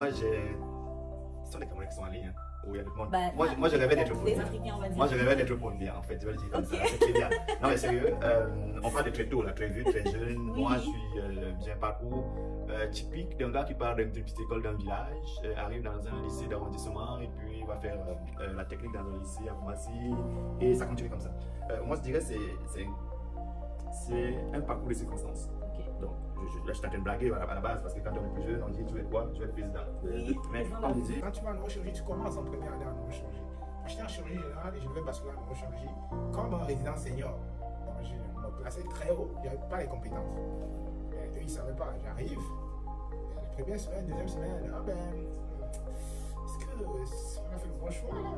Moi, j'ai. Ce sont les Camerounais qui sont en ligne, hein, où il y a le monde. Bah, Moi, je rêvais d'être des Bondien. Africains, on va dire. Moi, je rêvais d'être Bondien, en fait. Je vais le dire comme Ok. ça. C'est génial. Non, mais sérieux, on parle de très tôt, là, très vieux, très jeune. Oui. Moi, j'ai un parcours typique d'un gars qui part d'une petite école d'un village, arrive dans un lycée d'arrondissement et puis va faire la technique dans un lycée à Koumassi. Et ça continue comme ça. Moi, je dirais que c'est un parcours de circonstances. Donc, là, je suis en train de blaguer à la base parce que quand on est plus jeune, on dit tu veux être quoi? Tu veux être président. Oui, Mais président comme de je dis, Quand tu vas en neurochirurgie, tu commences en première année en neurochirurgie. Moi, j'étais en chirurgie générale et je devais basculer en neurochirurgie comme un résident senior. Donc, je me plaçais très haut, je n'avais pas les compétences. Et eux, ils ne savaient pas. J'arrive, la première semaine, deuxième semaine, ah ben, est-ce qu'on a fait le bon choix là?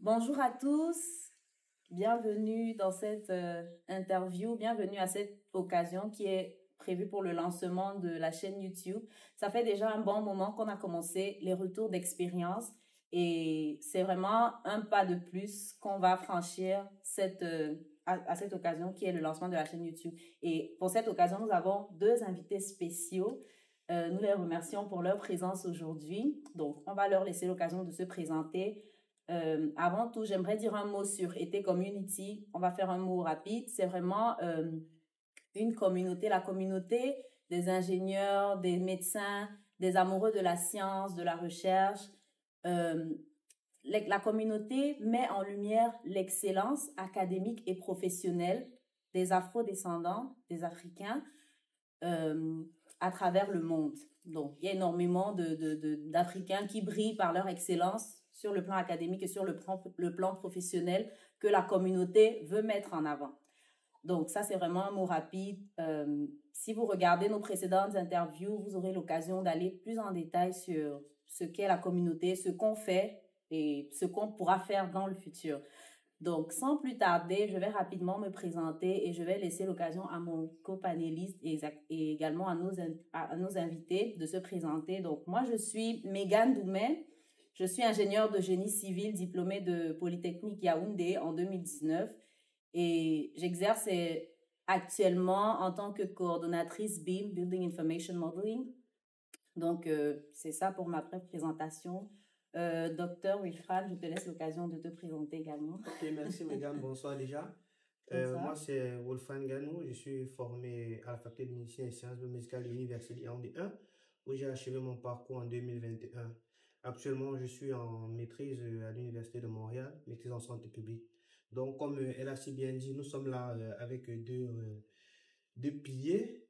Bonjour à tous, bienvenue dans cette interview, bienvenue à cette occasion qui est prévue pour le lancement de la chaîne YouTube. Ça fait déjà un bon moment qu'on a commencé les retours d'expérience et c'est vraiment un pas de plus qu'on va franchir à cette occasion qui est le lancement de la chaîne YouTube. Et pour cette occasion, nous avons deux invités spéciaux. Nous les remercions pour leur présence aujourd'hui. Donc, on va leur laisser l'occasion de se présenter. Avant tout, j'aimerais dire un mot sur ET Community. On va faire un mot rapide. C'est vraiment une communauté, la communauté des ingénieurs, des médecins, des amoureux de la science, de la recherche. La communauté met en lumière l'excellence académique et professionnelle des Afro-descendants, des Africains, à travers le monde. Donc, il y a énormément d'Africains qui brillent par leur excellence sur le plan académique et sur le plan professionnel que la communauté veut mettre en avant. Donc, ça, c'est vraiment un mot rapide. Si vous regardez nos précédentes interviews, vous aurez l'occasion d'aller plus en détail sur ce qu'est la communauté, ce qu'on fait et ce qu'on pourra faire dans le futur. Donc, sans plus tarder, je vais rapidement me présenter et je vais laisser l'occasion à mon copanéliste et également à nos invités de se présenter. Donc, moi, je suis Mégane Doumet. Je suis ingénieure de génie civil diplômée de Polytechnique Yaoundé en 2019 et j'exerce actuellement en tant que coordonnatrice BIM, Building Information Modeling. Donc, c'est ça pour ma brève présentation. Docteur Wilfran, je te laisse l'occasion de te présenter également. Ok, merci Mégane, bonsoir déjà. Moi, c'est Wolfgang Ganou, je suis formé à la faculté de médecine et sciences biomédicales de l'Université de Yaoundé 1, où j'ai achevé mon parcours en 2021. Actuellement, je suis en maîtrise à l'Université de Montréal, maîtrise en santé publique. Donc, comme elle a si bien dit, nous sommes là avec deux piliers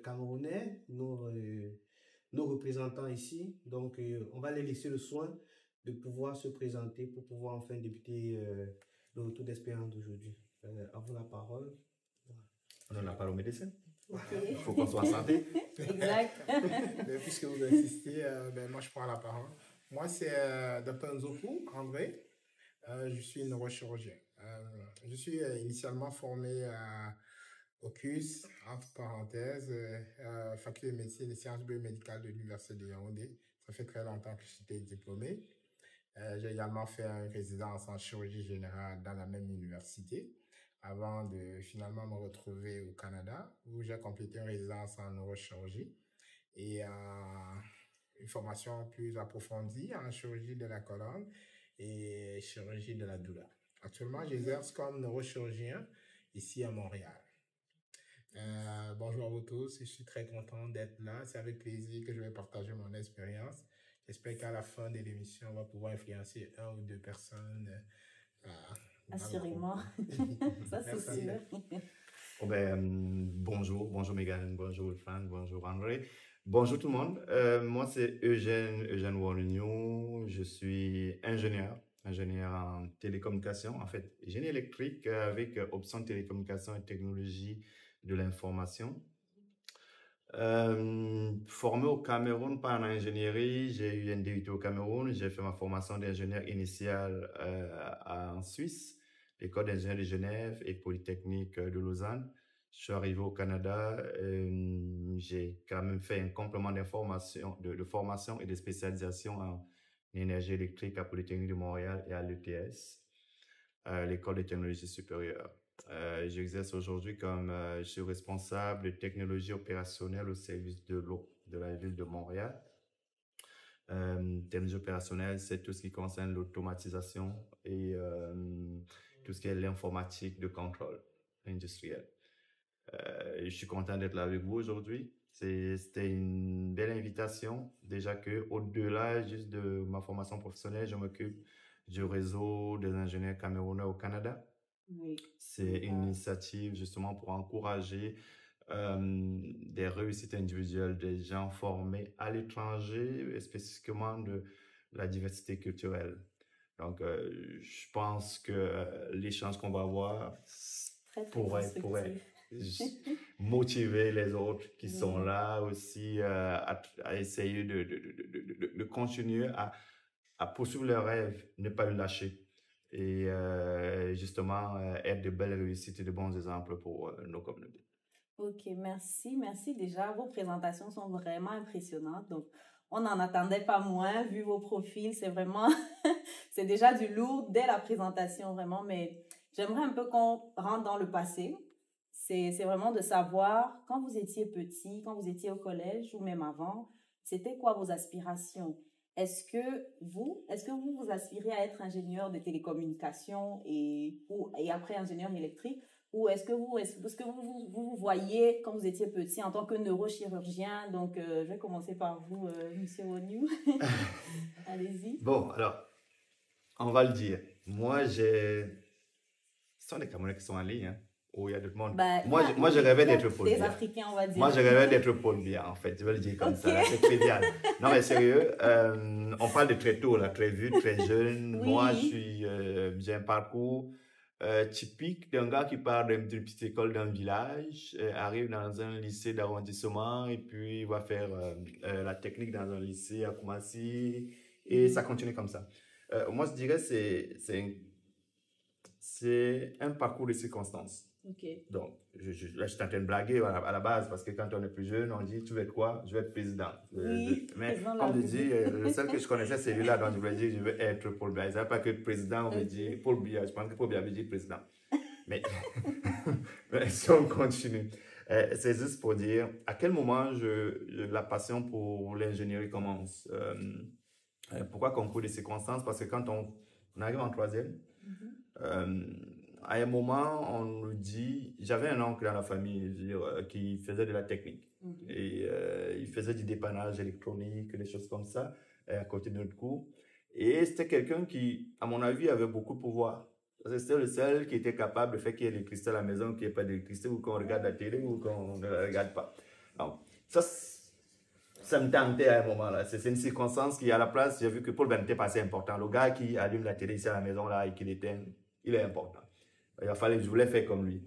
camerounais, nos représentants ici. Donc, on va les laisser le soin de pouvoir se présenter pour pouvoir enfin débuter le retour d'expérience d'aujourd'hui. À vous la parole. on en a parlé au médecin. Okay. Il faut qu'on soit en santé. Exact. Mais puisque vous insistez, moi je prends la parole. Moi c'est Dr Nzoku André. Je suis neurochirurgien. Je suis initialement formé au CUS, entre parenthèses, faculté de médecine et sciences biomédicales de l'Université de Yaoundé. Ça fait très longtemps que j'étais diplômé. J'ai également fait une résidence en chirurgie générale dans la même université avant de finalement me retrouver au Canada où j'ai complété une résidence en neurochirurgie et une formation plus approfondie en chirurgie de la colonne et chirurgie de la douleur. Actuellement, j'exerce comme neurochirurgien ici à Montréal. Bonjour à vous tous, je suis très content d'être là. C'est avec plaisir que je vais partager mon expérience. J'espère qu'à la fin de l'émission, on va pouvoir influencer 1 ou 2 personnes. Assurément, ça c'est sûr. Oh bonjour Megan, bonjour Wolfgang, bonjour André. Bonjour tout le monde, moi c'est Eugène Warnigno, je suis ingénieur en télécommunication, en fait génie électrique avec option de télécommunication et technologie de l'information. Formé au Cameroun par en ingénierie, j'ai eu un DUT au Cameroun, j'ai fait ma formation d'ingénieur initiale en Suisse, l'école d'ingénieur de Genève et Polytechnique de Lausanne. Je suis arrivé au Canada, j'ai quand même fait un complément de formation et de spécialisation en énergie électrique à Polytechnique de Montréal et à l'ETS, l'école de technologie supérieure. J'exerce aujourd'hui comme je suis responsable de technologie opérationnelle au service de l'eau de la ville de Montréal. Technologie opérationnelle, c'est tout ce qui concerne l'automatisation et tout ce qui est l'informatique de contrôle industriel. Je suis content d'être là avec vous aujourd'hui. C'était une belle invitation. Déjà que au-delà juste de ma formation professionnelle, je m'occupe du réseau des ingénieurs camerounais au Canada. Oui. C'est une initiative justement pour encourager des réussites individuelles des gens formés à l'étranger, et spécifiquement de la diversité culturelle. Donc, je pense que l'échange qu'on va avoir pourrait motiver les autres qui sont là aussi à essayer de continuer à poursuivre leurs rêves, ne pas le lâcher. Et justement être de belles réussites et de bons exemples pour nos communautés. Ok, merci. Merci déjà. Vos présentations sont vraiment impressionnantes. Donc, on n'en attendait pas moins vu vos profils. C'est vraiment, c'est déjà du lourd dès la présentation, vraiment. Mais j'aimerais un peu qu'on rentre dans le passé. C'est vraiment de savoir, quand vous étiez petit, quand vous étiez au collège ou même avant, c'était quoi vos aspirations? Est-ce que vous aspirez à être ingénieur de télécommunications et après ingénieur électrique? Ou est-ce que vous voyez, quand vous étiez petit, en tant que neurochirurgien? Donc, je vais commencer par vous, Monsieur Warnigno. Allez-y. Bon, alors, on va le dire. Moi, ce sont des Camerounais qui sont en ligne, hein, où il y a d'autres monde. Moi, je rêvais d'être Paul Biya. Des Africains, on va dire. Moi, je rêvais d'être Paul Biya, en fait. Je vais le dire comme ça, c'est trivial. Non, mais sérieux, on parle de très tôt, là, très vu, très jeune. Oui. Moi, j'ai un parcours typique d'un gars qui part d'une petite école d'un village, arrive dans un lycée d'arrondissement et puis il va faire la technique dans un lycée à Koumassi et ça continue comme ça. Moi, je dirais c'est un parcours de circonstances. Okay. Donc, là, je suis en train de blaguer à la base parce que quand on est plus jeune, on dit tu veux être quoi? Je veux être président. Oui, mais comme je dis, le seul que je connaissais, c'est lui-là, donc je voulais dire je veux être Paul Biya. Ça ne veut pas que président, on me dit Paul Biya. Je pense que Paul Biya veut dire président. Mais si on continue, c'est juste pour dire à quel moment la passion pour l'ingénierie commence. Pourquoi concours de circonstances? Parce que quand on arrive en troisième, à un moment, on nous dit, j'avais un oncle dans la famille qui faisait de la technique et il faisait du dépannage électronique, des choses comme ça à côté de notre cours. Et c'était quelqu'un qui, à mon avis, avait beaucoup de pouvoir. C'était le seul qui était capable de faire qu'il y ait l'électricité à la maison, qu'il n'y ait pas d'électricité ou qu'on regarde la télé ou qu'on ne la regarde pas. Donc, ça me tentait à un moment là. C'est une circonstance qui, à la place, j'ai vu que Paul Biya n'était pas assez important. Le gars qui allume la télé ici à la maison là et qui l'éteint, il est important. Je voulais faire comme lui.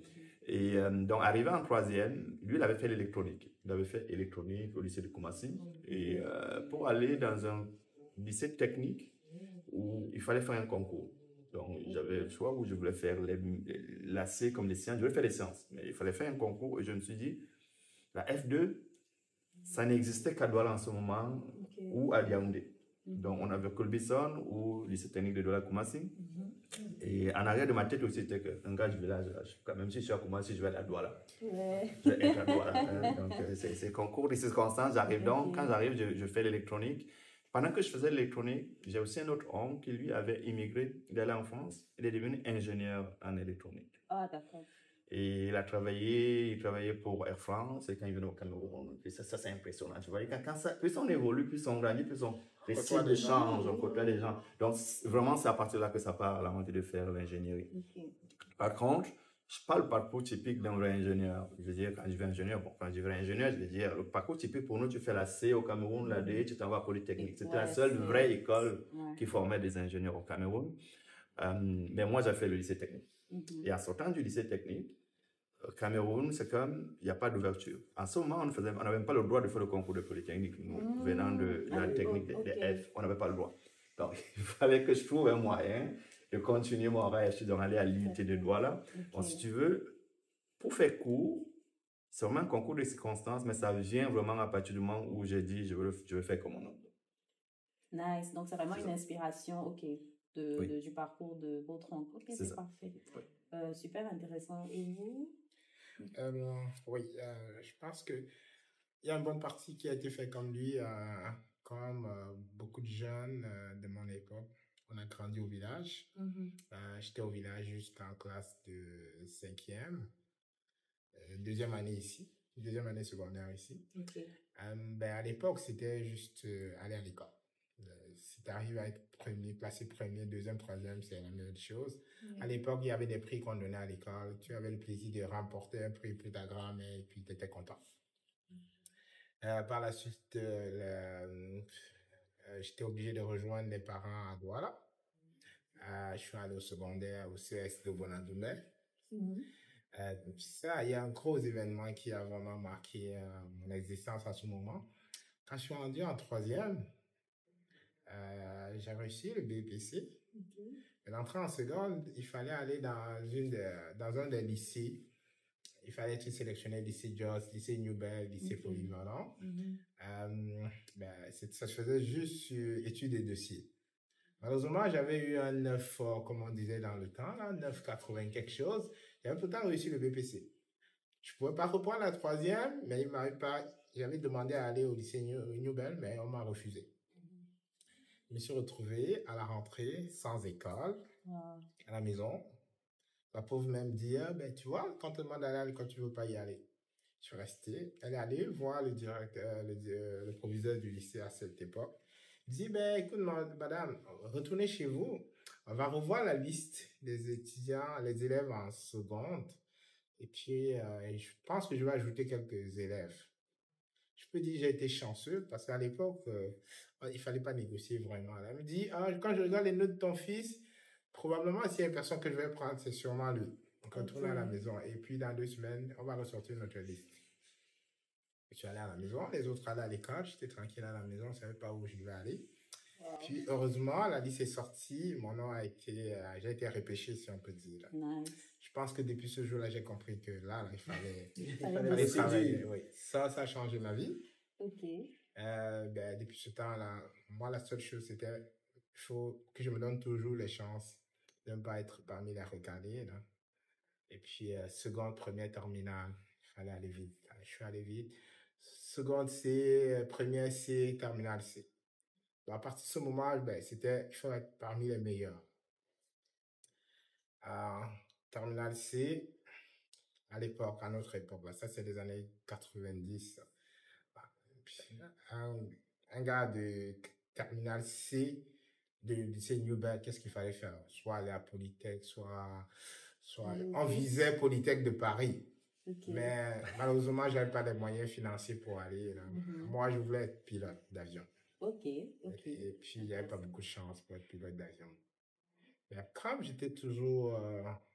Et donc, arrivé en troisième, lui, il avait fait l'électronique. Il avait fait électronique au lycée de Koumassi. Et pour aller dans un lycée technique où il fallait faire un concours. Donc, j'avais le choix où je voulais faire l'AC comme les sciences. Je voulais faire les sciences. Mais il fallait faire un concours et je me suis dit, la F2, ça n'existait qu'à Douala en ce moment ou à Yaoundé. Donc, on avait Colbison ou lycée technique de Douala Koumassi. Et en arrière de ma tête aussi, c'était qu'un gars du village, même si je suis à Koumassi, je vais aller à Douala. Ouais. Je vais être à Douala. Donc, c'est concours de circonstances. J'arrive donc, quand j'arrive, je fais l'électronique. Pendant que je faisais l'électronique, j'ai aussi un autre homme qui, lui, avait immigré. Il est allé en France. Il est devenu ingénieur en électronique. Ah, d'accord. Et il travaillait pour Air France et quand il venait au Cameroun. Et ça c'est impressionnant. Tu vois, plus on évolue, plus on grandit, plus les cibles changent, on côtoie des gens. Donc, vraiment, c'est à partir de là que ça part la montée de faire l'ingénierie. Okay. Par contre, je parle du parcours typique d'un vrai ingénieur. Je veux dire, quand je vais ingénieur, je veux dire, le parcours typique pour nous, tu fais la C au Cameroun, la D, tu t'en vas à Polytechnique. C'était la seule vraie école qui formait des ingénieurs au Cameroun. Mais moi, j'ai fait le lycée technique. Et en sortant du lycée technique, au Cameroun, c'est comme, il n'y a pas d'ouverture. En ce moment, on n'avait même pas le droit de faire le concours de Polytechnique, nous, venant de la technique des F, on n'avait pas le droit. Donc, il fallait que je trouve un moyen de continuer mon rêve, je suis donc allé à limiter de doigts là. Bon, si tu veux, pour faire court, c'est vraiment un concours de circonstances, mais ça vient vraiment à partir du moment où j'ai dit, je veux faire comme mon oncle. Nice, donc c'est vraiment une inspiration, ok, du parcours de votre oncle. Ok, c'est parfait. Oui. Super intéressant. Et vous? Oui, je pense qu'il y a une bonne partie qui a été faite comme lui, comme beaucoup de jeunes de mon époque. On a grandi au village. J'étais au village jusqu'en classe de 5e. Deuxième année ici. Deuxième année secondaire ici. Okay. À l'époque, c'était juste aller à l'école. Si tu arrives à être placé premier, deuxième, troisième, c'est la même chose. À l'époque, il y avait des prix qu'on donnait à l'école. Tu avais le plaisir de remporter un prix Putagram et puis tu étais content. Par la suite, j'étais obligé de rejoindre les parents à Douala. Je suis allé au secondaire au CS de Bonandoumé. Ça, il y a un gros événement qui a vraiment marqué mon existence à ce moment. Quand je suis rendu en troisième, j'ai réussi le BPC. Et l'entrée en seconde, il fallait aller dans un des lycées. Il fallait être sélectionné lycée Joss, lycée Newbell, lycée Polyvalent. Ça se faisait juste sur études et dossiers. Malheureusement, j'avais eu un 9, comme on disait dans le temps, là, 9,80 quelque chose. J'avais pourtant réussi le BPC. Je ne pouvais pas reprendre la troisième, mais j'avais demandé à aller au lycée Newbell, mais on m'a refusé. Je me suis retrouvé à la rentrée sans école, à la maison. Ma pauvre même dire, tu vois, quand on te demande d'aller à l'école, tu ne veux pas y aller. Je suis resté. Elle est allée voir le directeur, le proviseur du lycée à cette époque. Il dit, écoute, madame, retournez chez vous. On va revoir la liste des étudiants, les élèves en seconde. Et puis, je pense que je vais ajouter quelques élèves. Je peux dire que j'ai été chanceux parce qu'à l'époque, il fallait pas négocier vraiment. Elle me dit, quand je regarde les notes de ton fils, probablement, s'il y a une personne que je vais prendre, c'est sûrement lui. Donc, on retourne à la maison. Et puis, dans 2 semaines, on va ressortir notre liste. Je suis allé à la maison, les autres allaient à l'école, j'étais tranquille à la maison, je ne savais pas où je devais aller. Puis, heureusement, la liste est sortie, mon nom j'ai été repêché, si on peut dire. Nice. Je pense que depuis ce jour-là, j'ai compris que là il fallait travailler. Oui. Ça a changé ma vie. Ok. Depuis ce temps-là, moi, la seule chose, c'était il faut que je me donne toujours les chances de ne pas être parmi les recalés. Là. Et puis, seconde, première, terminale, il fallait aller vite. Je suis allé vite. Seconde C, première C, terminale C. Donc, à partir de ce moment, il faut être parmi les meilleurs. Terminale C, à l'époque, à notre époque, ça c'est les années 90. Un gars de terminale C, de lycée Newbell, qu'est-ce qu'il fallait faire? Soit aller à Polytech, soit on visait Polytech de Paris. Okay. Mais malheureusement, je n'avais pas les moyens financiers pour aller là. Moi, je voulais être pilote d'avion. Ok. Et puis, il n'y avait pas beaucoup de chance pour être pilote d'avion. Mais comme j'étais toujours...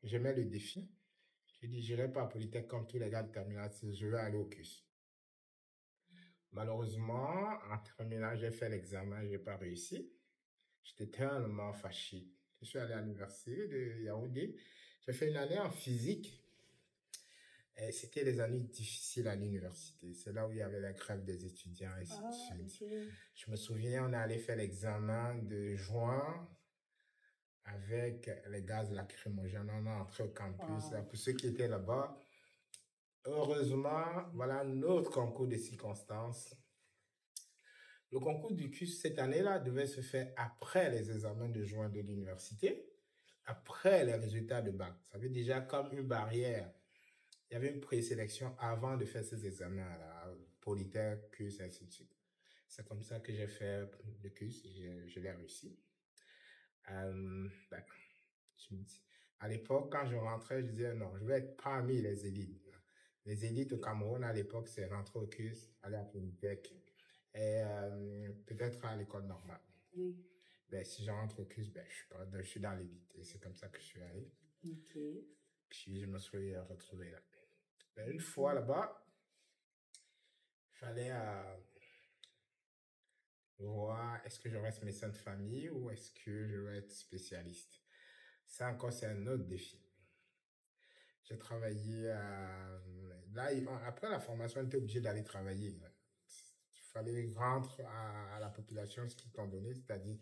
j'aimais le défi, j'ai dit, je n'irai pas à Polytech comme tous les gars de terminale, je vais aller au CUS. Malheureusement, en terminale, j'ai fait l'examen, je n'ai pas réussi. J'étais tellement fâché. Je suis allé à l'université de Yaoundé. J'ai fait une année en physique. Et c'était les années difficiles à l'université. C'est là où il y avait la grève des étudiants. Et okay. Je me souviens, on est allé faire l'examen de juin avec les gaz lacrymogènes. On est entré au campus. Là, pour ceux qui étaient là-bas, heureusement, voilà un autre concours de circonstances. Le concours du CUS cette année-là devait se faire après les examens de juin de l'université, après les résultats de bac. Ça veut déjà comme une barrière. Il y avait une présélection avant de faire ces examens-là, Polytech, CUS, ainsi de suite. C'est comme ça que j'ai fait le CUS et je l'ai réussi. Ben, à l'époque, quand je rentrais, je disais non, je vais être parmi les élites. Les élites au Cameroun, à l'époque, c'est rentrer au CUS, aller à Polytech et peut-être à l'école normale. Oui. Ben, si je rentre au CUS, ben, je suis dans l'élite. Et c'est comme ça que je suis allé. Ok. Puis je me suis retrouvé là. Ben, une fois là-bas, il fallait voir est-ce que je reste médecin de famille ou est-ce que je vais être spécialiste. Ça encore, c'est un autre défi. J'ai travaillé là, après la formation, on était obligé d'aller travailler. Il fallait rendre à la population ce qu'ils t'ont donné, c'est-à-dire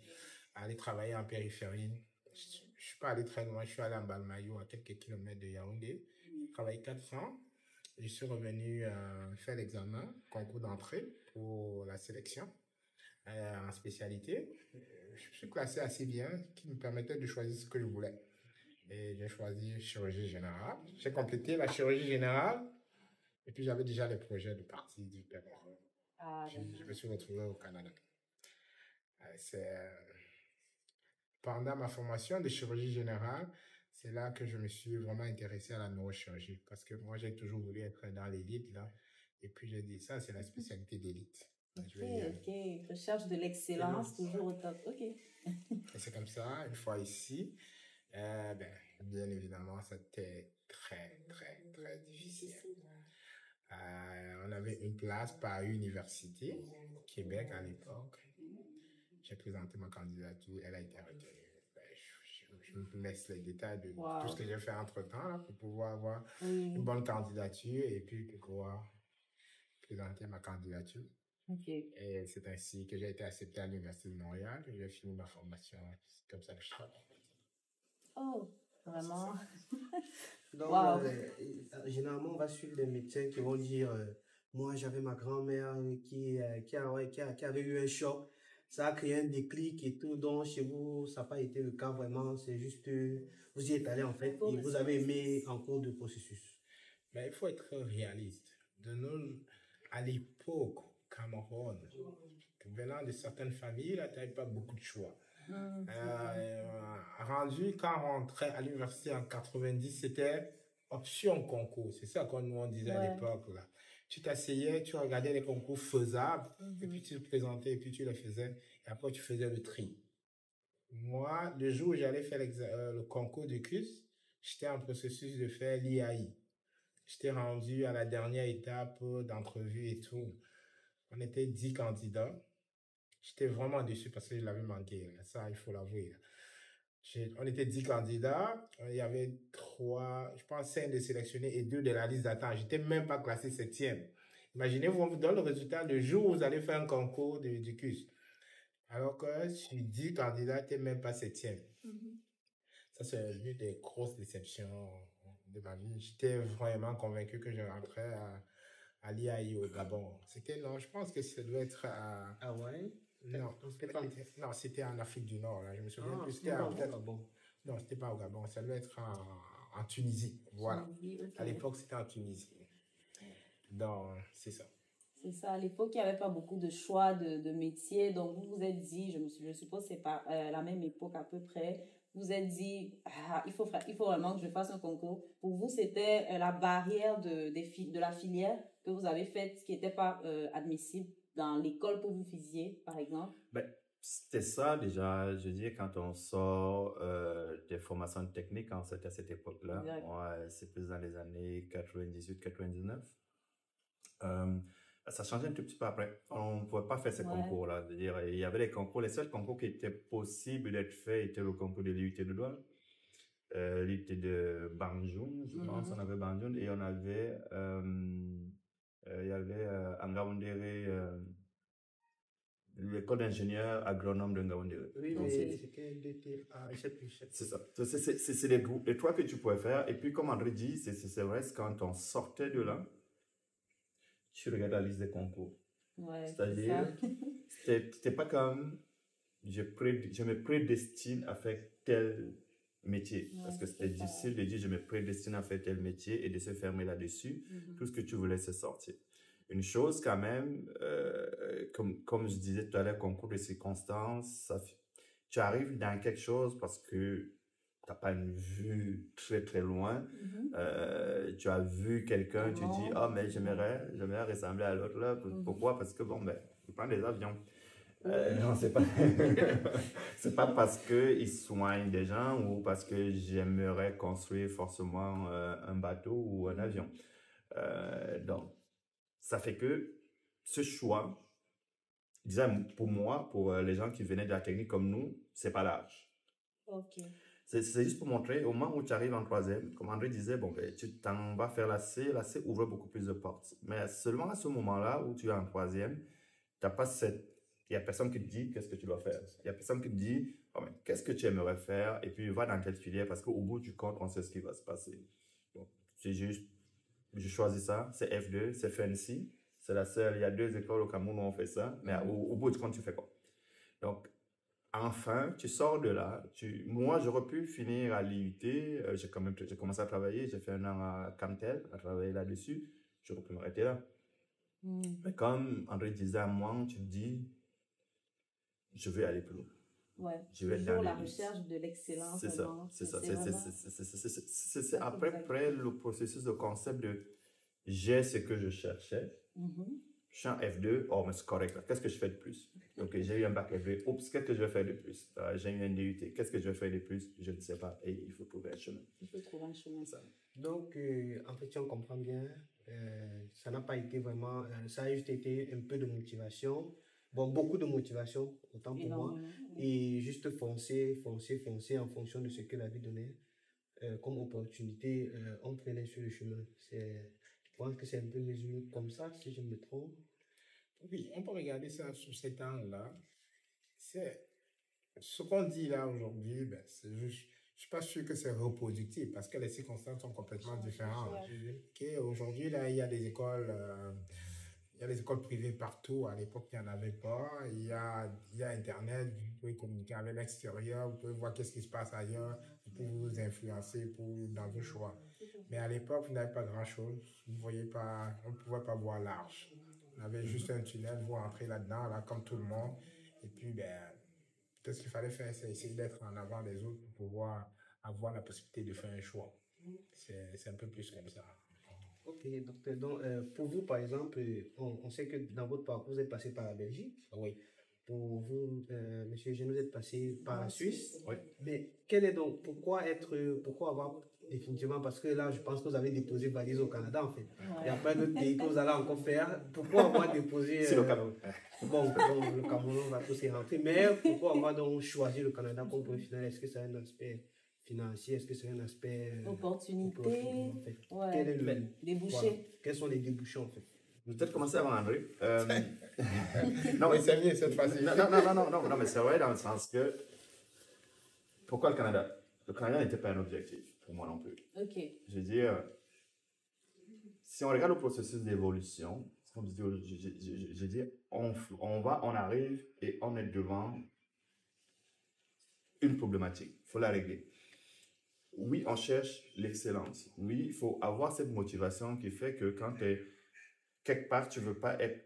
aller travailler en périphérie. Je ne suis pas allé très loin, je suis allé en Balmayo, à quelques kilomètres de Yaoundé. J'ai travaillé 4 ans. Je suis revenu faire l'examen, concours d'entrée pour la sélection en spécialité. Je suis classé assez bien, qui me permettait de choisir ce que je voulais. Et j'ai choisi chirurgie générale. J'ai complété la chirurgie générale et puis j'avais déjà les projets de partie du Pérou. Je me suis retrouvé au Canada. Pendant ma formation de chirurgie générale, c'est là que je me suis vraiment intéressé à la neurochirurgie parce que moi, j'ai toujours voulu être dans l'élite, là. Et puis, j'ai dit, ça, c'est la spécialité d'élite. Ok. Recherche de l'excellence, toujours au top. Ok. Et c'est comme ça, une fois ici, bien évidemment, c'était très, très, très difficile. On avait une place par université, Québec à l'époque. J'ai présenté ma candidature, elle a été retenue. Je me laisse les détails de tout ce que j'ai fait entre-temps là, pour pouvoir avoir une bonne candidature et puis pour pouvoir présenter ma candidature. Okay. Et c'est ainsi que j'ai été accepté à l'Université de Montréal. J'ai fini ma formation. C'est comme ça que je travaille. Oh, vraiment? Donc, généralement, on va suivre des médecins qui vont dire moi, j'avais ma grand-mère qui avait eu un choc. Ça a créé un déclic et tout. Donc, chez vous, ça n'a pas été le cas vraiment. C'est juste, vous y êtes allé en fait et vous avez aimé en cours de processus. Mais il faut être réaliste. À l'époque, au Cameroun, venant de certaines familles, là, tu n'avais pas beaucoup de choix. Rendu quand on rentrait à l'université en 90, c'était option concours. C'est ça qu'on nous disait à l'époque, là. Tu t'asseyais, tu regardais les concours faisables, et puis tu le présentais, et puis tu les faisais, et après tu faisais le tri. Moi, le jour où j'allais faire le concours du CUS, j'étais en processus de faire l'IAI. J'étais rendu à la dernière étape d'entrevue et tout. On était 10 candidats. J'étais vraiment déçu parce que je l'avais manqué. Ça, il faut l'avouer. On était 10 candidats. Il y avait 3, je pense 5 de sélectionnés et 2 de la liste d'attente. J'étais même pas classé 7e. Imaginez-vous, on vous donne le résultat le jour où vous allez faire un concours du CUS. Alors que sur 10 candidats, tu n'es même pas 7e. Ça, c'est l'une des grosses déceptions de ma vie. J'étais vraiment convaincu que je rentrais à l'IAI au Gabon. Non, je pense que ça doit être à... Ah ouais? Non, c'était en Afrique du Nord. Là. Je me souviens plus. C'était au Gabon. Non, c'était pas au Gabon. Ça doit être en Tunisie. Voilà. Tunisie, okay. À l'époque, c'était en Tunisie. Donc, c'est ça. C'est ça. À l'époque, il n'y avait pas beaucoup de choix de métiers. Donc, vous vous êtes dit, je suppose que c'est pas la même époque à peu près, vous vous êtes dit, il faut vraiment que je fasse un concours. Pour vous, c'était la barrière de la filière que vous avez faite qui n'était pas admissible dans l'école que vous faisiez, par exemple? C'était ça déjà, je dis, quand on sort des formations techniques, en fait, à cette époque-là. C'est plus dans les années 98-99. Ça changeait un tout petit peu après. On ne pouvait pas faire ces concours-là. C'est-à-dire, il y avait les concours, les seuls concours qui étaient possibles d'être faits étaient le concours de l'IUT de Douala, l'IUT de Banjul, je pense, on avait Banjul, et on avait, il y avait en Ngaoundéré, l'école d'ingénieur agronome de Ngaoundéré. Oui, mais c'était DTA, c'est ça. C'est les trois que tu pouvais faire. Et puis, comme André dit, c'est vrai, quand on sortait de là, tu regardes la liste des concours. Ouais, C'est-à-dire, c'était pas comme je me prédestine à faire tel métier. Ouais, Parce que c'était c'est ça. difficile de dire je me prédestine à faire tel métier et de se fermer là-dessus. Tout ce que tu voulais, c'est sortir. Une chose quand même, comme je disais tout à l'heure, concours de circonstances, tu arrives dans quelque chose parce que tu n'as pas une vue très très loin. Tu as vu quelqu'un, tu dis, ah, mais j'aimerais ressembler à l'autre là. Pourquoi? Parce que bon, ben, il prend des avions. Non, c'est pas, c'est pas parce qu'ils soignent des gens ou parce que j'aimerais construire forcément un bateau ou un avion. Donc, ça fait que ce choix, disons pour moi, pour les gens qui venaient de la technique comme nous, c'est pas l'âge. Ok. C'est juste pour montrer, au moment où tu arrives en troisième, comme André disait, bon, ben, tu t'en vas faire la C ouvre beaucoup plus de portes. Mais seulement à ce moment-là où tu es en troisième, t'as pas cette... Il n'y a personne qui te dit qu'est-ce que tu dois faire. Il n'y a personne qui te dit oh, mais qu'est-ce que tu aimerais faire et puis va dans telle filière parce qu'au bout du compte, on sait ce qui va se passer. Donc, c'est juste, je choisis ça, c'est F2, c'est fancy. C'est la seule, il y a 2 écoles au Cameroun où on fait ça, mais au bout du compte, tu fais quoi? Donc, enfin, tu sors de là. Moi, j'aurais pu finir à l'IUT. J'ai commencé à travailler. J'ai fait un an à Camtel, à travailler là-dessus. J'aurais pu m'arrêter là. Mais comme André disait à moi, tu te dis, je vais aller plus loin. Ouais, je vais toujours dans la les listes. recherche de l'excellence. C'est ça, c'est ça. C'est ça après le processus de concept de j'ai ce que je cherchais. Je suis en F2, oh, mais c'est correct. Qu'est-ce que je fais de plus? Donc, j'ai eu un bac F2. Oups, qu'est-ce que je vais faire de plus? J'ai eu un DUT. Qu'est-ce que je vais faire de plus? Je ne sais pas. Et il faut trouver un chemin. Il faut trouver un chemin. Ça. Donc, en fait, si on comprend bien, ça n'a pas été vraiment, ça a juste été un peu de motivation, bon, beaucoup de motivation, autant pour moi, et juste foncer en fonction de ce que la vie donnait comme opportunité, on prenait sur le chemin. Je pense que c'est un peu résumé comme ça, si je me trompe. Oui, on peut regarder ça sous cet angle-là. C'est ce qu'on dit là aujourd'hui, ben, c'est juste, je suis pas sûr que c'est reproductif parce que les circonstances sont complètement différentes. Okay, aujourd'hui, là, il y a des écoles, il y a des écoles privées partout. À l'époque, il n'y en avait pas. Il y a Internet, vous pouvez communiquer avec l'extérieur, vous pouvez voir qu'est-ce qui se passe ailleurs, vous pouvez vous influencer dans vos choix. Mais à l'époque, vous n'avez pas grand-chose. Vous voyez pas, on ne pouvait pas voir large. On avait juste un tunnel, vous entrez là-dedans, là, comme tout le monde. Et puis, ben, tout ce qu'il fallait faire, c'est essayer d'être en avant des autres pour pouvoir avoir la possibilité de faire un choix. C'est un peu plus comme ça. Ok, docteur. Donc, pour vous, par exemple, on sait que dans votre parcours, vous êtes passé par la Belgique. Oui. Pour vous, monsieur Jean, vous êtes passé par la Suisse. Oui. Mais quel est donc, pourquoi avoir définitivement, parce que là, je pense que vous avez déposé valise au Canada, en fait. Il n'y a pas d'autres pays que vous allez encore faire. Pourquoi avoir déposé... C'est le Cameroun. Bon, le Cameroun va tous y rentrer. Mais pourquoi avoir donc choisi le Canada comme point final? Est-ce que c'est un aspect financier? Est-ce que c'est un aspect... opportunité, en fait. ouais. Quel est le débouché. Voilà. Quels sont les débouchés, en fait? Je vais peut-être commencer avant André. Non, mais c'est mieux cette fois-ci. Non, mais c'est vrai dans le sens que pourquoi le Canada? Le Canada n'était pas un objectif pour moi non plus. Ok. Je veux dire, si on regarde le processus d'évolution, comme je dis, on arrive et on est devant une problématique. Il faut la régler. Oui, on cherche l'excellence. Oui, il faut avoir cette motivation qui fait que quand tu es quelque part, tu ne veux pas être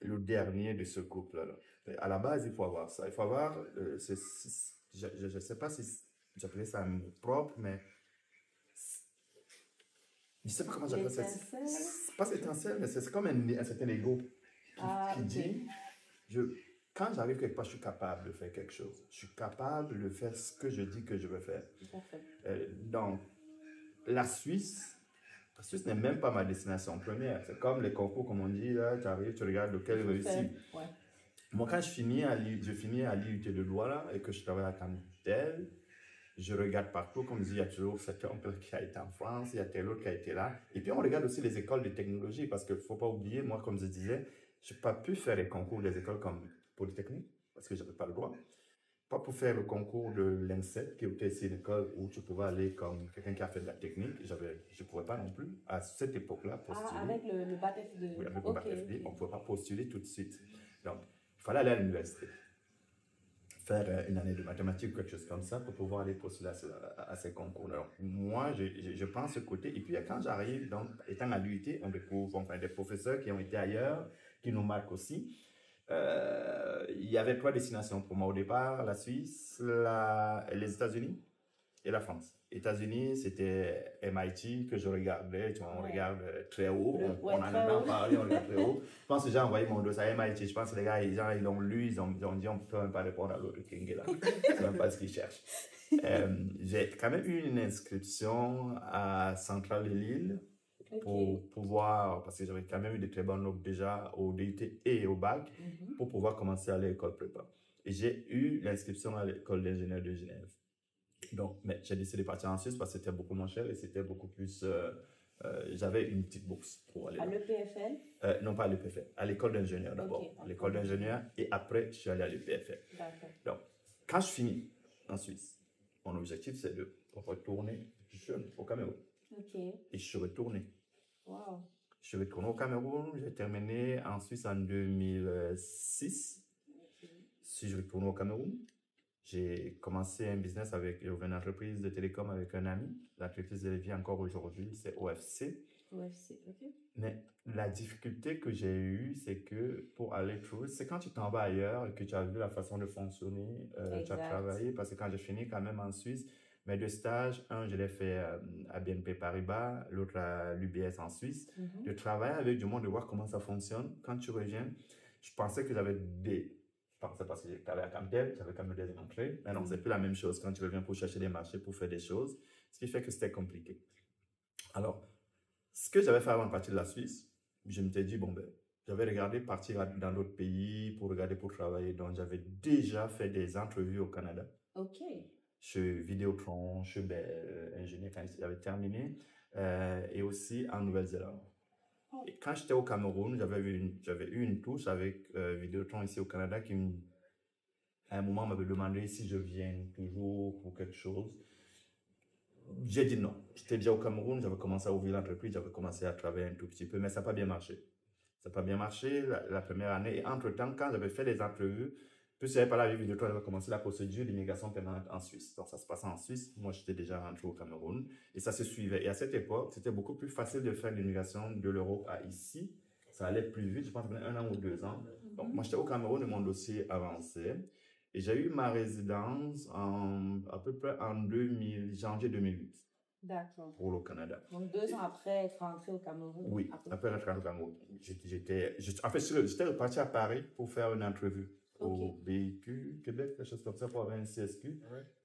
le dernier de ce couple-là. À la base, il faut avoir ça. Il faut avoir, je ne sais pas si j'appelais ça un mot propre, mais je ne sais pas comment j'appelle ça. C'est pas étincelle, mais c'est comme un certain ego qui dit, quand j'arrive quelque part, je suis capable de faire quelque chose. Je suis capable de faire ce que je dis que je veux faire. Donc, la Suisse n'est même pas ma destination première. C'est comme les concours, comme on dit, là, tu arrives, tu regardes lequel réussit. Ouais. Moi, quand je finis à l'IUT de Douala et que je travaille à Cantel, je regarde partout, comme je dis, il y a toujours cet oncle qui a été en France, il y a tel autre qui a été là. Et puis, on regarde aussi les écoles de technologie parce qu'il ne faut pas oublier, moi, comme je disais, je n'ai pas pu faire les concours des écoles comme Polytechnique parce que je n'avais pas le droit. pas pour faire le concours de l'INSEP, qui était ici une école où tu pouvais aller comme quelqu'un qui a fait de la technique. Je ne pouvais pas non plus, à cette époque-là, postuler. Ah, avec le bac FD. Oui, avec le bac FD, on ne pouvait pas postuler tout de suite. Donc, il fallait aller à l'université, faire une année de mathématiques ou quelque chose comme ça pour pouvoir aller postuler à ces concours. Alors, moi, je prends ce côté. Et puis, quand j'arrive, donc, étant à l'UIT, on découvre enfin, des professeurs qui ont été ailleurs, qui nous marquent aussi. Il y avait 3 destinations pour moi au départ, la Suisse, les États-Unis et la France. États-Unis, c'était MIT que je regardais, tu vois, on regarde très haut, on en entend parler, on regarde très haut. Je pense que j'ai envoyé mon dossier à MIT, je pense que les gars, ils l'ont lu, ils ont dit on ne peut même pas répondre à l'autre King là. C'est même pas ce qu'ils cherchent. J'ai quand même eu une inscription à Centrale de Lille pour pouvoir, parce que j'avais quand même eu de très bonnes notes déjà au DUT et au bac, pour pouvoir commencer à l'école prépa. Et j'ai eu l'inscription à l'école d'ingénieur de Genève. Donc, mais j'ai décidé de partir en Suisse parce que c'était beaucoup moins cher et c'était beaucoup plus... j'avais une petite bourse pour aller à l'EPFL? Non, pas à l'EPFL, à l'école d'ingénieur d'abord. À l'école d'ingénieur et après, je suis allé à l'EPFL. Donc, quand je finis en Suisse, mon objectif, c'est de retourner jeune au Cameroun. Et je suis retourné. Wow. Je suis retourné au Cameroun, j'ai terminé en Suisse en 2006. Si je retourne au Cameroun, j'ai commencé un business avec une entreprise de télécom avec un ami. L'entreprise de vie encore aujourd'hui, c'est OFC. OFC, ok. Mais la difficulté que j'ai eue, c'est que pour aller trouver, c'est quand tu t'en vas ailleurs et que tu as vu la façon de fonctionner, tu as travaillé, parce que quand j'ai fini quand même en Suisse, mes 2 stages, un je l'ai fait à BNP Paribas, l'autre à l'UBS en Suisse, de travailler avec du monde, de voir comment ça fonctionne. Quand tu reviens, je pensais que j'avais parce que j'avais à Campbell, j'avais quand même des entrées, mais non, c'est plus la même chose quand tu reviens pour chercher des marchés, pour faire des choses, ce qui fait que c'était compliqué. Alors, ce que j'avais fait avant de partir de la Suisse, je me suis dit, bon ben, j'avais regardé partir dans d'autres pays pour regarder pour travailler, donc j'avais déjà fait des entrevues au Canada. Ok. Chez Vidéotron, chez Ingénieur quand j'avais terminé, et aussi en Nouvelle-Zélande. Et quand j'étais au Cameroun, j'avais eu une touche avec Vidéotron ici au Canada qui, à un moment, m'avait demandé si je viens toujours pour quelque chose. J'ai dit non. J'étais déjà au Cameroun, j'avais commencé à ouvrir l'entreprise, j'avais commencé à travailler un tout petit peu, mais ça n'a pas bien marché. Ça n'a pas bien marché la première année. Et entre-temps, quand j'avais fait les entrevues, puis j'avais parlé avec Vidéotron, j'avais commencé la procédure d'immigration permanente en Suisse. Donc ça se passait en Suisse. Moi, j'étais déjà rentré au Cameroun et ça se suivait. Et à cette époque, c'était beaucoup plus facile de faire l'immigration de l'Europe à ici. Ça allait plus vite, je pense que 1 an ou 2 ans. Donc moi, j'étais au Cameroun et mon dossier avançait. Et j'ai eu ma résidence à peu près en janvier 2008. D'accord. Pour le Canada. Donc 2 ans après être rentré au Cameroun. Oui, après être rentré au Cameroun. En fait, j'étais reparti à Paris pour faire une entrevue au BIQ, Québec, quelque chose comme ça, pour avoir un CSQ.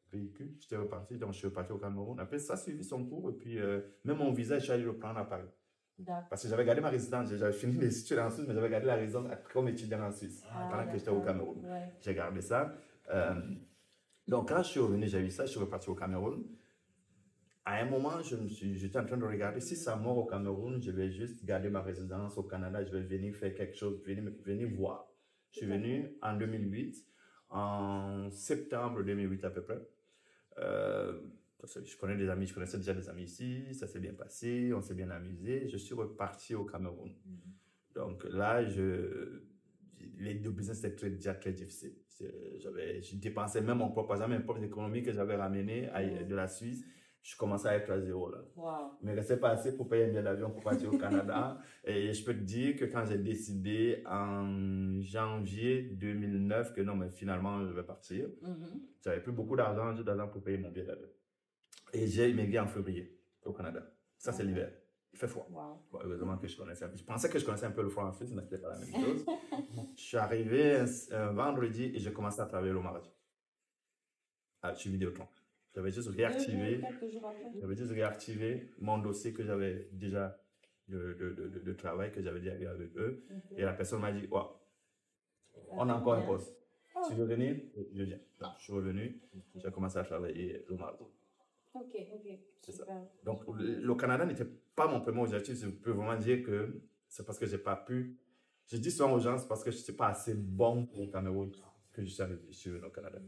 BIQ, j'étais reparti, donc je suis reparti au Cameroun. Après, ça a suivi son cours, et puis même mon visa, je suis allé le prendre à Paris. Parce que j'avais gardé ma résidence, j'avais fini mes études en Suisse, mais j'avais gardé la résidence comme étudiant en Suisse, pendant que j'étais au Cameroun. J'ai gardé ça. Donc, quand je suis revenu, j'ai eu ça, je suis reparti au Cameroun. À un moment, j'étais en train de regarder, si ça mort au Cameroun, je vais juste garder ma résidence au Canada, je vais venir faire quelque chose, venir voir. Je suis venu en 2008, en septembre 2008 à peu près. Parce que je connaissais déjà des amis ici, ça s'est bien passé, on s'est bien amusé. Je suis reparti au Cameroun. Donc là, les 2 business étaient déjà très difficiles. Je dépensais même mon propre argent, mes propres économies que j'avais ramenées de la Suisse. Je commençais à être à zéro là. Wow. Mais restait pas assez pour payer un billet d'avion pour partir au Canada. Et je peux te dire que quand j'ai décidé en janvier 2009 que non, mais finalement je vais partir, j'avais plus beaucoup d'argent pour payer mon billet d'avion. Et j'ai immigré en février au Canada. Ça, c'est l'hiver. Il fait froid. Wow. Bon, heureusement que je connaissais un peu. Je pensais que je connaissais un peu le froid en Suisse, mais c'était pas la même chose. Je suis arrivé un vendredi et j'ai commencé à travailler le mardi. Chez Vidéotron. J'avais juste réactivé mon dossier que j'avais déjà de travail que j'avais déjà eu avec eux. Et la personne m'a dit, on a encore un poste. Tu veux venir? Je viens. Donc, je suis revenu. J'ai commencé à travailler le mardi. Ok. C'est ça. Donc, le Canada n'était pas mon premier objectif. Je peux vraiment dire que c'est parce que j'ai pas pu. Je dis souvent aux gens, c'est parce que je ne suis pas assez bon au Cameroun que je suis arrivé au Canada.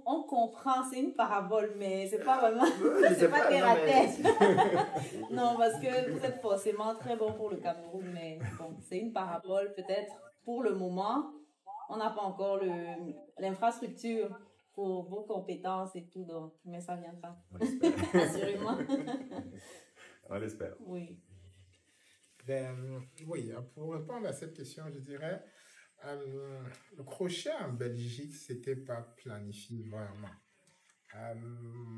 on comprend, c'est une parabole, mais c'est pas vraiment, Je sais c'est pas terre à non, tête. Non, parce que vous êtes forcément très bon pour le Cameroun, mais bon, c'est une parabole peut-être pour le moment. On n'a pas encore l'infrastructure pour vos compétences et tout, donc, mais ça viendra. On l'espère. Assurément. On l'espère. Oui. Ben, oui, pour répondre à cette question, je dirais, le crochet en Belgique, c'était pas planifié vraiment.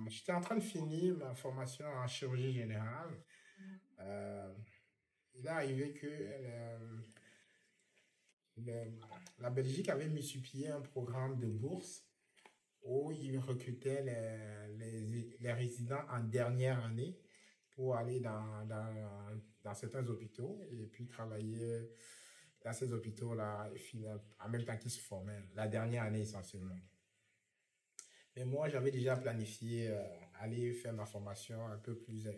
J'étais en train de finir ma formation en chirurgie générale. Il est arrivé que la Belgique avait mis sur pied un programme de bourse où ils recrutaient les résidents en dernière année pour aller dans certains hôpitaux et puis travailler dans ces hôpitaux-là en même temps qu'ils se formaient, la dernière année essentiellement. Mais moi, j'avais déjà planifié aller faire ma formation un peu plus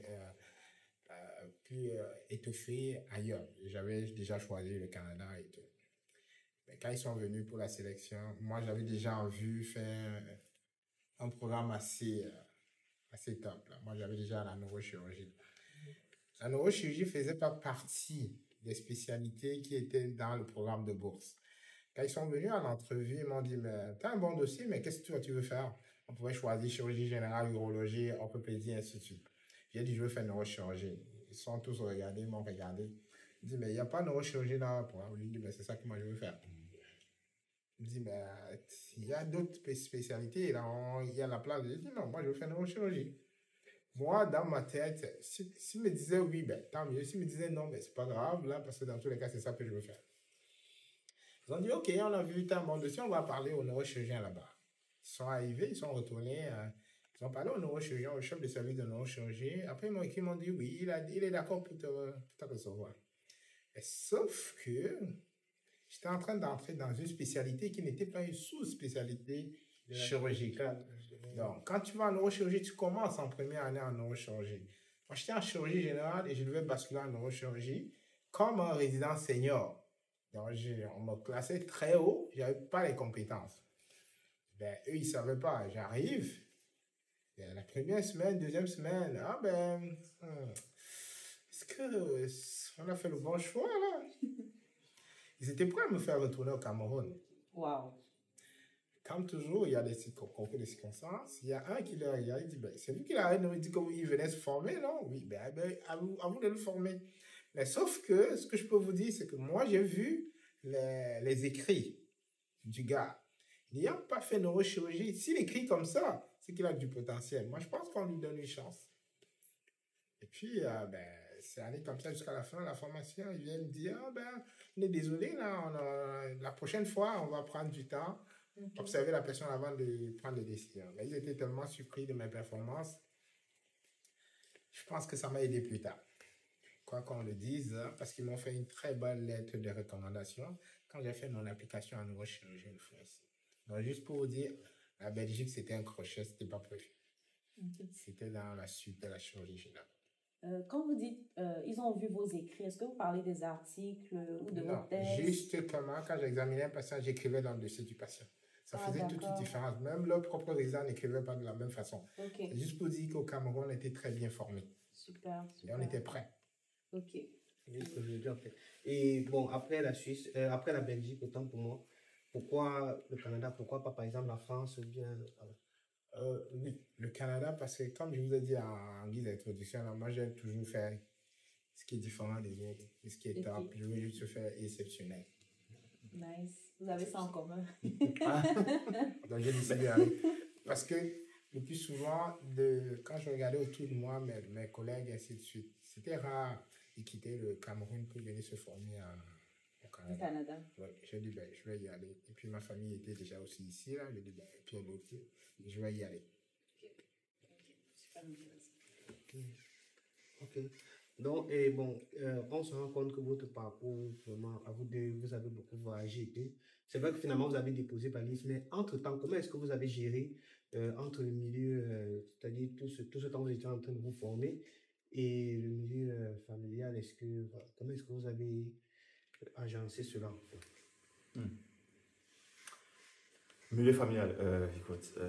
étoffée ailleurs. J'avais déjà choisi le Canada et tout. Mais quand ils sont venus pour la sélection, moi, j'avais déjà en vue faire un programme assez top. Là. Moi, j'avais déjà la neurochirurgie. La neurochirurgie faisait pas partie des spécialités qui étaient dans le programme de bourse. Quand ils sont venus à l'entrevue, ils m'ont dit, mais tu as un bon dossier, mais qu'est-ce que tu veux faire? On pouvait choisir chirurgie générale, urologie, orthopédie, ainsi de suite. J'ai dit, je veux faire neurochirurgie. Ils sont tous regardés, ils m'ont regardé. Ils disent, mais il n'y a pas de neurochirurgie dans le programme. Je lui dis, mais c'est ça que moi je veux faire. Il me dit, mais il y a d'autres spécialités, là, il y a la place. Je dis, non, moi je veux faire neurochirurgie. Moi, dans ma tête, s'il me disait oui, ben, tant mieux. S'il me disait non, ben, c'est pas grave, là, parce que dans tous les cas, c'est ça que je veux faire. Ils ont dit, OK, on a vu un bon dossier, on va parler au neurochirurgien là-bas. Ils sont arrivés, ils sont retournés, ils ont parlé au neurochirurgien, au chef de service de neurochirurgie. Après, ils m'ont dit, oui, il est d'accord pour te recevoir. Et sauf que j'étais en train d'entrer dans une spécialité qui n'était pas une sous-spécialité chirurgicale. Donc, quand tu vas en neurochirurgie, tu commences en première année en neurochirurgie. Moi, j'étais en chirurgie générale et je devais basculer en neurochirurgie comme un résident senior. Donc, on me classait très haut, je n'avais pas les compétences. Ben, eux, ils ne savaient pas. J'arrive, la première semaine, deuxième semaine, est-ce qu'on a fait le bon choix, là? Ils étaient prêts à me faire retourner au Cameroun. Wow. Comme toujours, il y a des concours de circonstances. Il y a un qui leur regarde, il dit, ben, c'est vous qui l'arrête de me dire comment il venait se former, non? Oui, à vous de le former. Mais sauf que, ce que je peux vous dire, c'est que moi, j'ai vu les écrits du gars. Il n'a pas fait neurochirurgie. S'il écrit comme ça, c'est qu'il a du potentiel. Moi, je pense qu'on lui donne une chance. Et puis, c'est allé comme ça jusqu'à la fin de la formation. Il vient me dire, on est désolé, là, la prochaine fois, on va prendre du temps, observer la personne avant de prendre des décisions. Mais ils étaient tellement surpris de mes performances. Je pense que ça m'a aidé plus tard. Quoi qu'on le dise, parce qu'ils m'ont fait une très bonne lettre de recommandation quand j'ai fait mon application en neurochirurgie une fois ici. Donc, juste pour vous dire, la Belgique, c'était un crochet, c'était pas prévu. C'était dans la suite de la chirurgie générale. Quand vous dites, ils ont vu vos écrits, est-ce que vous parlez des articles ou de vos thèses? Juste comment, quand j'examinais un patient, j'écrivais dans le dossier du patient. Ça faisait toute une différence. Même leurs propres examens n'écrivaient pas de la même façon. Okay. C'est juste pour dire qu'au Cameroun, on était très bien formés. Super. Et on était prêts. Ok. Oui, ce que je veux dire, en fait. Et bon, après la Suisse, après la Belgique, autant pour moi, pourquoi le Canada, pourquoi pas par exemple la France ou bien... Oui, le Canada, parce que comme je vous ai dit en guise d'introduction, moi j'aime toujours faire ce qui est différent des autres, et ce qui est top. Je veux juste faire exceptionnel. Nice. Vous avez ça en commun. Donc j'ai décidé d'aller. Parce que le plus souvent, quand je regardais autour de moi, mes collègues, et ainsi de suite, c'était rare de quitter le Cameroun pour venir se former au Canada. Ouais, j'ai dit, je vais y aller. Et puis ma famille était déjà aussi ici, là. J'ai dit, et puis je vais y aller. Super intéressant. Ok. Donc, et bon, on se rend compte que votre parcours, vraiment, à vous deux, vous avez beaucoup voyagé. C'est vrai que finalement, vous avez déposé valise, mais entre-temps, comment est-ce que vous avez géré entre le milieu, c'est-à-dire tout ce temps où vous étiez en train de vous former, et le milieu familial, comment est-ce que vous avez agencé cela? Milieu familial, écoute, je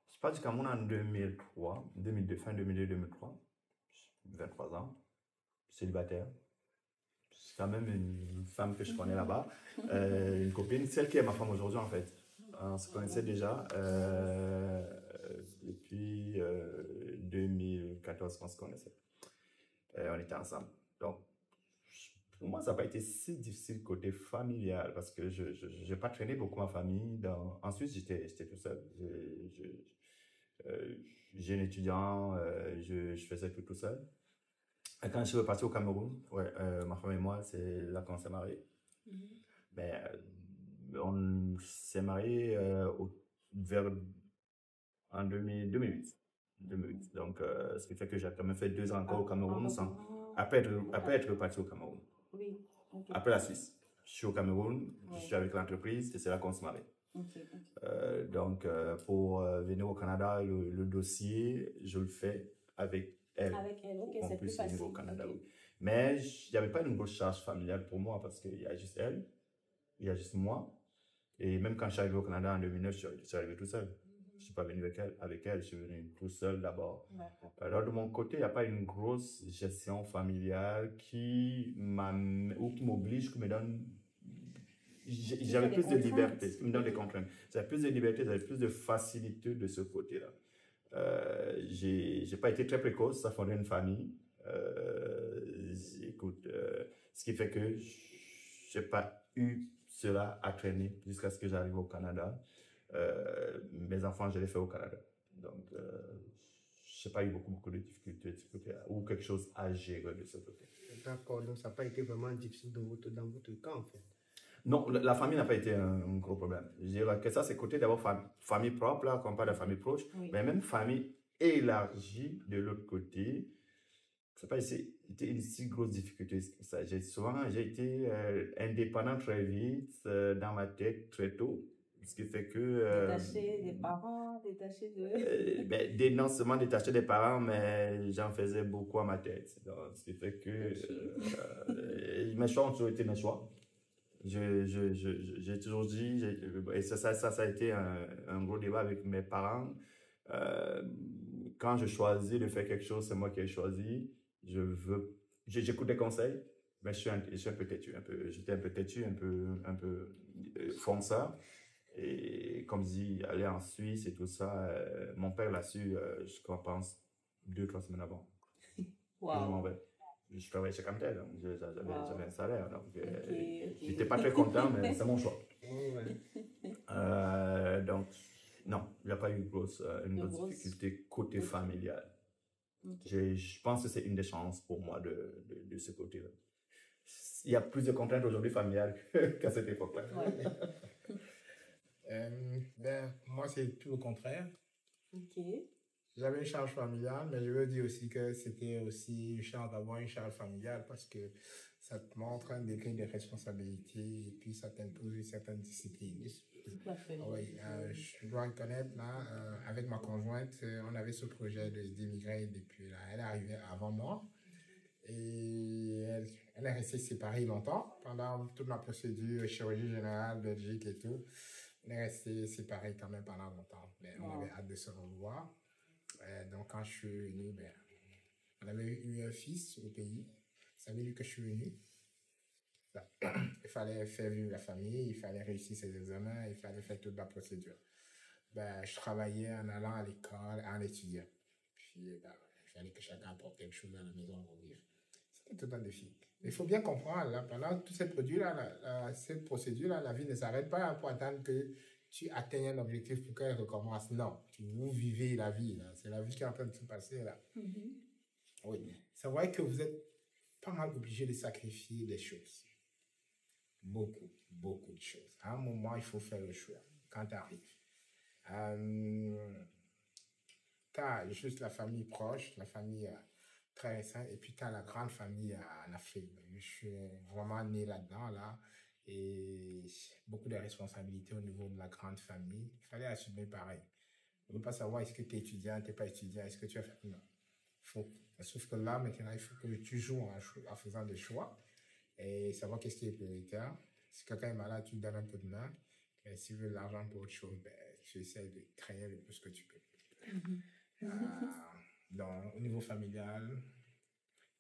suis parti du Cameroun en 2003, 2002, fin 2002-2003, 23 ans, célibataire. C'est quand même une femme que je connais là-bas, une copine, celle qui est ma femme aujourd'hui en fait. On se connaissait déjà depuis 2014 qu'on se connaissait. On était ensemble. Donc, pour moi, ça n'a pas été si difficile côté familial parce que je n'ai pas traîné beaucoup ma famille. En Suisse, j'étais tout seul. Jeune étudiant, je faisais tout seul. Et quand je suis reparti au Cameroun, ouais, ma femme et moi, c'est là qu'on s'est mariés. Mais on s'est mariés en 2008. Donc, ce qui fait que j'ai quand même fait 2 ans encore au Cameroun après être reparti au Cameroun. Oui. Okay. Après la Suisse. Je suis au Cameroun, je suis avec l'entreprise et c'est là qu'on se marie. Donc, pour venir au Canada, le dossier, je le fais avec elle. Avec elle, ok, c'est plus facile. Au Canada, oui. Mais il n'y avait pas une grosse charge familiale pour moi parce qu'il y a juste elle, il y a juste moi. Et même quand je suis arrivé au Canada en 2009, je suis arrivé tout seul. Je ne suis pas venu avec elle, je suis venu tout seul d'abord. Alors de mon côté, il n'y a pas une grosse gestion familiale qui m'oblige, qui me donne... J'avais plus de liberté, qui me donne des contraintes. J'avais plus de liberté, j'avais plus de facilité de ce côté-là. J'ai pas été très précoce, ça fondait une famille. Écoute, ce qui fait que j'ai pas eu cela à traîner jusqu'à ce que j'arrive au Canada. Mes enfants, je les fais au Canada. Donc, je n'ai pas eu beaucoup de difficultés ou quelque chose à gérer de ce côté. D'accord, donc ça n'a pas été vraiment difficile dans votre cas en fait. Non, la famille n'a pas été un gros problème. Je dirais que ça, c'est côté d'abord famille propre, là, quand on parle de famille proche, mais même famille élargie de l'autre côté. Ça n'a pas été une si grosse difficulté. J'ai été indépendant très vite, dans ma tête, très tôt. Ce qui fait que... détaché des parents, détaché de... non seulement détaché des parents, mais j'en faisais beaucoup à ma tête. Donc, ce qui fait que mes choix ont toujours été mes choix. J'ai toujours dit, et ça a été un gros débat avec mes parents. Quand je choisis de faire quelque chose, c'est moi qui ai choisi. J'écoute des conseils, mais je suis un peu têtu, j'étais un peu têtu, un peu fonceur. Et comme je dis, aller en Suisse et tout ça, mon père l'a su, je pense, 2-3 semaines avant. Wow. Je travaillais chez Camtel, donc j'avais un salaire, donc j'étais pas très content, mais c'est mon choix. Donc, non, il n'y a pas eu une grosse difficulté côté familial. Je pense que c'est une des chances pour moi de ce côté-là. Il y a plus de contraintes aujourd'hui familiales qu'à cette époque-là. Moi, c'est tout le contraire. Ok. J'avais une charge familiale, mais je veux dire aussi que c'était aussi une charge d'avoir une charge familiale parce que ça te montre un degré de responsabilité et puis ça t'impose une certaine discipline. Tout à fait. Oui, je dois reconnaître, là, avec ma conjointe, on avait ce projet d'immigrer depuis là. Elle est arrivée avant moi et elle est restée séparée longtemps pendant toute ma procédure, chirurgie générale, Belgique et tout. On est resté séparés quand même pendant longtemps, mais on avait hâte de se revoir. Donc, quand je suis venu, on avait eu un fils au pays. Ça veut dire que je suis venu. Il fallait faire vivre la famille, il fallait réussir ses examens, il fallait faire toute la procédure. Je travaillais en allant à l'école, en étudiant. Puis, il fallait que chacun apporte quelque chose à la maison pour vivre. C'était tout un défi. Il faut bien comprendre, là, pendant tous ces produits-là, cette procédure-là, la vie ne s'arrête pas pour attendre que tu atteignes un objectif pour qu'elle recommence. Non, vous vivez la vie, là. C'est la vie qui est en train de se passer, là. Oui, c'est vrai que vous êtes pas mal obligé de sacrifier des choses. Beaucoup de choses. À un moment, il faut faire le choix quand tu arrives. Tu as juste la famille proche, la famille très récente, et puis tu as la grande famille en Afrique. Je suis vraiment né là-dedans, là, et beaucoup de responsabilités au niveau de la grande famille. Il fallait assumer pareil. On ne veut pas savoir est-ce que tu es étudiant, tu n'es pas étudiant, est-ce que tu as fait... Non. Sauf que là, maintenant, il faut que tu joues en faisant des choix et savoir qu'est-ce qui est prioritaire. Si quelqu'un est malade, tu lui donnes un peu de main. Et s'il veut de l'argent pour autre chose, ben, tu essaies de traîner le plus que tu peux. Donc, au niveau familial,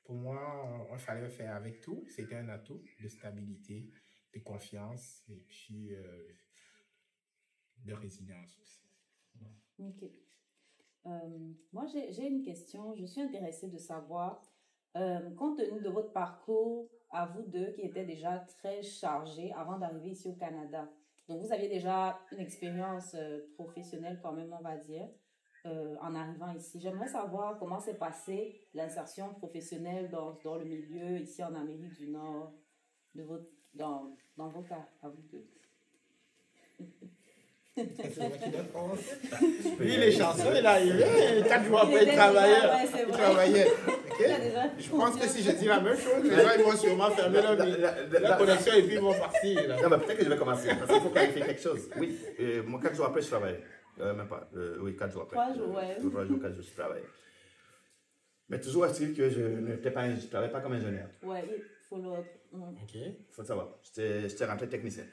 pour moi, il fallait faire avec tout. C'était un atout de stabilité, de confiance et puis de résilience aussi. Ok. Moi, j'ai une question. Je suis intéressée de savoir, compte tenu de votre parcours, à vous deux qui étaient déjà très chargés avant d'arriver ici au Canada. Donc, vous aviez déjà une expérience professionnelle quand même, on va dire, en arrivant ici. J'aimerais savoir comment s'est passée l'insertion professionnelle dans le milieu ici en Amérique du Nord, dans vos cas, à vous deux. C'est moi qui dois commencer. Lui, il est chanceux, il est arrivé. 4 jours après, il travaillait. Okay? Je pense que si je dis la même chose, les gens ils vont sûrement fermer la connexion et puis ils vont partir. Non, mais peut-être que je vais commencer, parce qu'il faut clarifier quelque chose. Oui, moi, 4 jours après, je travaille. Même pas. Oui, 4 jours après. 3 jours, ouais. 3 jours, 4 jours, je travaille. Mais toujours est-il que je ne travaillais pas comme ingénieur. Ouais, il faut l'autre. Ok. Il faut le savoir. J'étais rentré technicien.